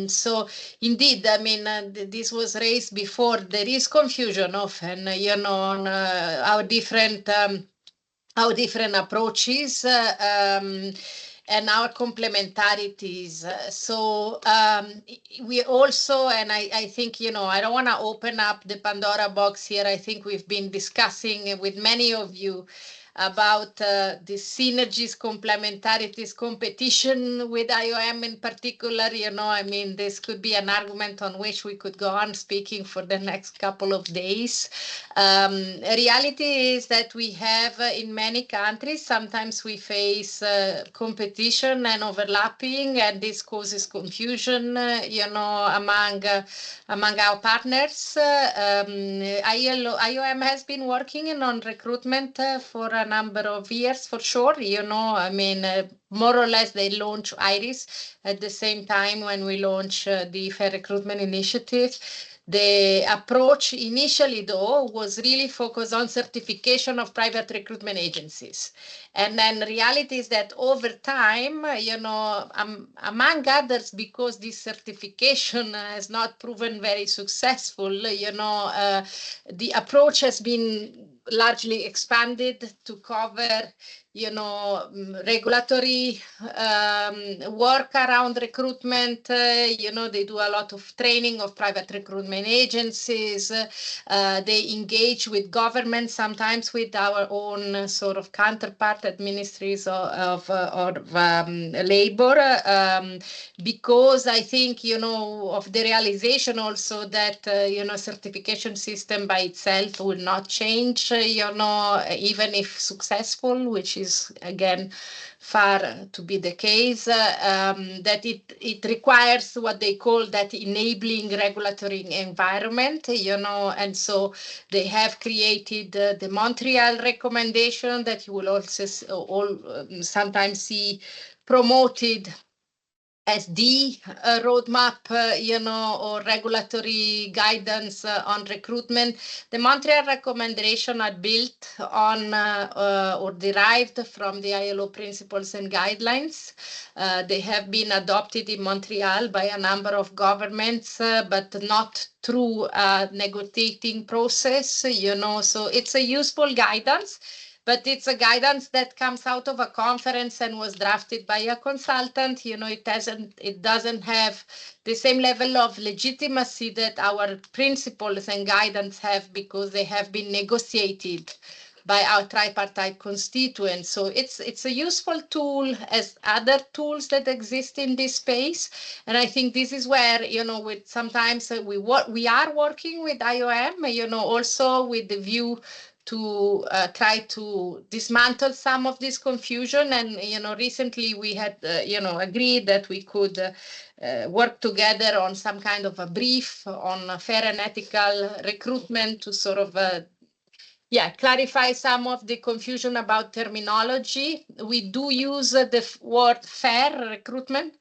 so indeed, I mean, this was raised before. There is confusion often, on our different approaches and our complementarities. So we also, and I think, I don't want to open up the Pandora box here. I think we've been discussing with many of you about the synergies, complementarities, competition with IOM in particular. I mean, this could be an argument on which we could go on speaking for the next couple of days. Reality is that we have in many countries, sometimes we face competition and overlapping, and this causes confusion, among our partners. IOM has been working on recruitment for a number of years, for sure. I mean, more or less they launch IRIS at the same time when we launch the Fair Recruitment Initiative. The approach initially, though, was really focused on certification of private recruitment agencies. And then reality is that over time, among others, because this certification has not proven very successful, the approach has been largely expanded to cover, regulatory work around recruitment. They do a lot of training of private recruitment agencies. They engage with government, sometimes with our own sort of counterpart at ministries of labor, because I think, of the realization also that, certification system by itself will not change, even if successful, which is again far to be the case, that it requires what they call that enabling regulatory environment, and so they have created the Montreal recommendation that you will also sometimes see promoted as the roadmap, or regulatory guidance on recruitment. The Montreal recommendation are built on or derived from the ILO principles and guidelines. They have been adopted in Montreal by a number of governments, but not through a negotiating process, so it's a useful guidance. But it's a guidance that comes out of a conference and was drafted by a consultant. It doesn't have the same level of legitimacy that our principles and guidance have, because they have been negotiated by our tripartite constituents. So it's a useful tool as other tools that exist in this space. And I think this is where, with sometimes we are working with IOM, also with the view to try to dismantle some of this confusion. And, recently we had, agreed that we could work together on some kind of a brief on fair and ethical recruitment to sort of clarify some of the confusion about terminology. We do use the word fair recruitment,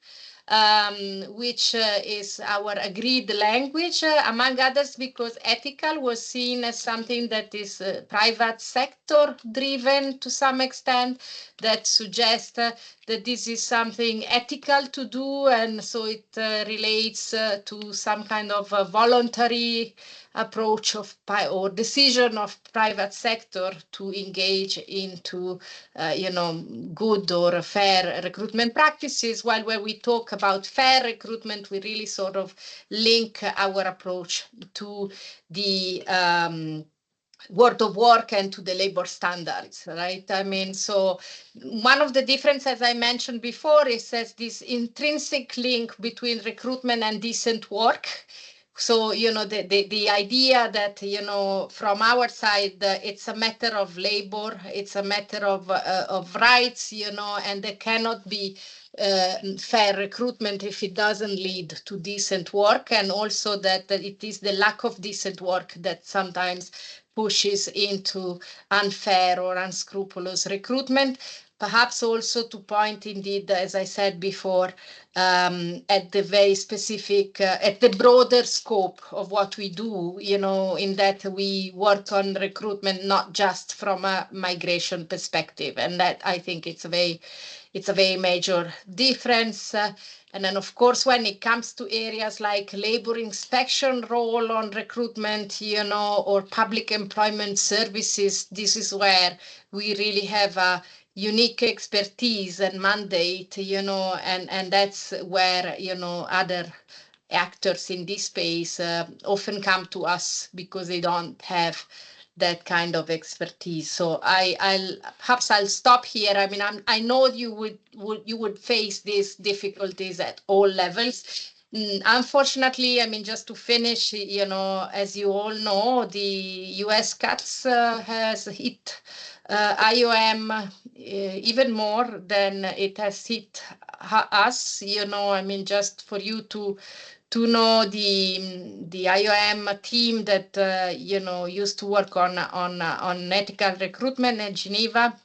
which is our agreed language, among others, because ethical was seen as something that is private sector driven to some extent, that suggests that this is something ethical to do, and so it relates to some kind of a voluntary approach of or decision of private sector to engage into good or fair recruitment practices, while when we talk about fair recruitment, we really sort of link our approach to the world of work and to the labor standards, right? I mean, so one of the differences I mentioned before is this intrinsic link between recruitment and decent work. So, the idea that, from our side, it's a matter of labor, it's a matter of rights, and there cannot be fair recruitment if it doesn't lead to decent work, and also that it is the lack of decent work that sometimes pushes into unfair or unscrupulous recruitment. Perhaps also to point, indeed, as I said before, at the very specific, at the broader scope of what we do, in that we work on recruitment not just from a migration perspective, and that I think it's a very major difference. And then, of course, when it comes to areas like labor inspection role on recruitment, or public employment services, this is where we really have a unique expertise and mandate, and that's where, other actors in this space often come to us because they don't have that kind of expertise. So I'll stop here. I mean, I know you would face these difficulties at all levels. Unfortunately, I mean, just to finish, as you all know, the US cuts has hit IOM even more than it has hit us. I mean, just for you to know, the IOM team that used to work on ethical recruitment in Geneva,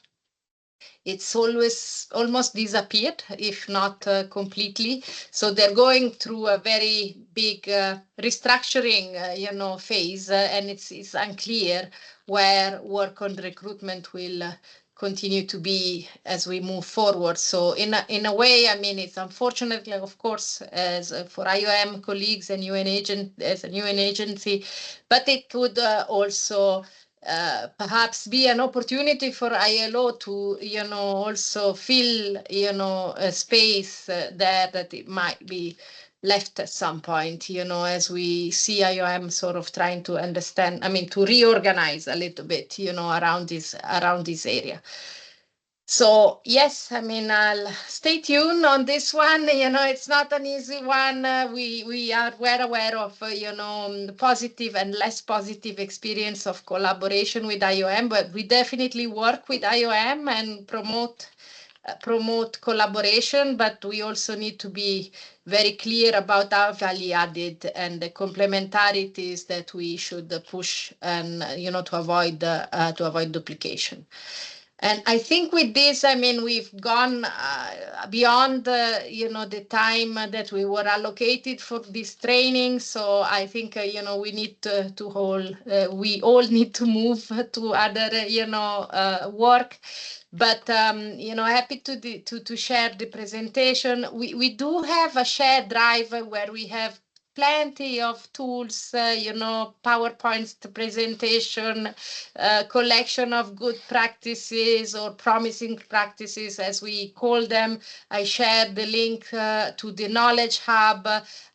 it's almost disappeared, if not completely. So they're going through a very big restructuring, phase, and it's unclear where work on recruitment will continue to be as we move forward. So in a way, I mean, it's unfortunately, of course, as for IOM colleagues and as a UN agency, but it could also perhaps be an opportunity for ILO to, also fill, a space there that it might be left at some point, as we see IOM sort of trying to understand, I mean, to reorganize a little bit, around this area. So yes, I mean, I'll stay tuned on this one. It's not an easy one. We are well aware of, the positive and less positive experience of collaboration with IOM, but we definitely work with IOM and promote collaboration, but we also need to be very clear about our value added and the complementarities that we should push and, to avoid duplication. And I think with this, I mean, we've gone beyond, the time that we were allocated for this training. So I think, we need we all need to move to other, work. But, happy to share the presentation. We do have a shared drive where we have plenty of tools, PowerPoint presentation, collection of good practices or promising practices, as we call them. I shared the link to the Knowledge Hub.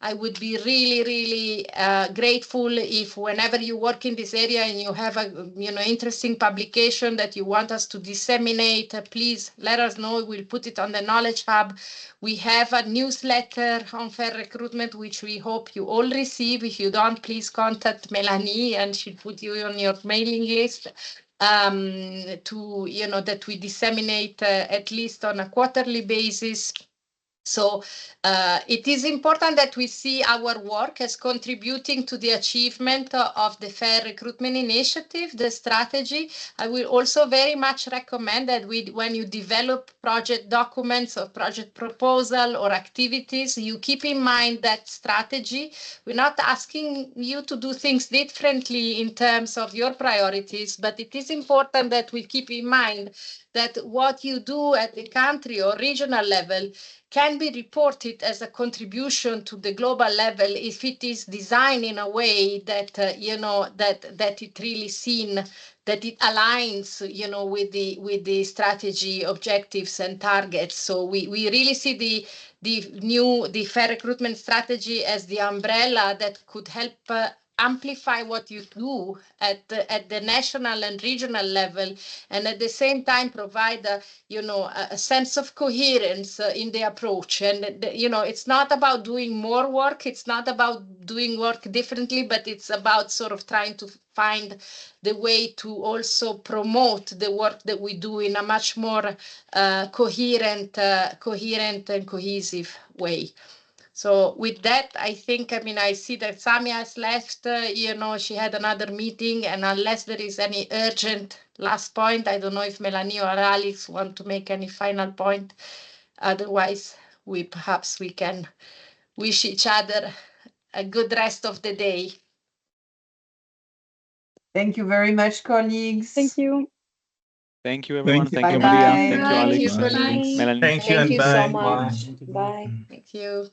I would be really, really grateful if whenever you work in this area and you have a interesting publication that you want us to disseminate, please let us know. We'll put it on the Knowledge Hub. We have a newsletter on fair recruitment, which we hope you all receive. If you don't, please contact Melanie and she'll put you on your mailing list that we disseminate at least on a quarterly basis. So it is important that we see our work as contributing to the achievement of the Fair Recruitment Initiative, the strategy. I will also very much recommend that when you develop project documents or project proposal or activities, you keep in mind that strategy. We're not asking you to do things differently in terms of your priorities, but it is important that we keep in mind that what you do at the country or regional level can be reported as a contribution to the global level if it is designed in a way that that it really seen, that it aligns with the strategy objectives and targets. So we really see the fair recruitment strategy as the umbrella that could help amplify what you do at the national and regional level, and at the same time provide a sense of coherence in the approach. And it's not about doing more work, it's not about doing work differently, but it's about sort of trying to find the way to also promote the work that we do in a much more coherent and cohesive way. So with that, I think, I see that Samia has left, she had another meeting, and unless there is any urgent last point, I don't know if Melanie or Alex want to make any final point. Otherwise, we can wish each other a good rest of the day. Thank you very much, colleagues. Thank you. Thank you, everyone. Thank you. Maria. Bye. Thank you, Thank Alex. you, colleagues. Melanie. Thank you Thank and you so bye. much. Bye. Thank you.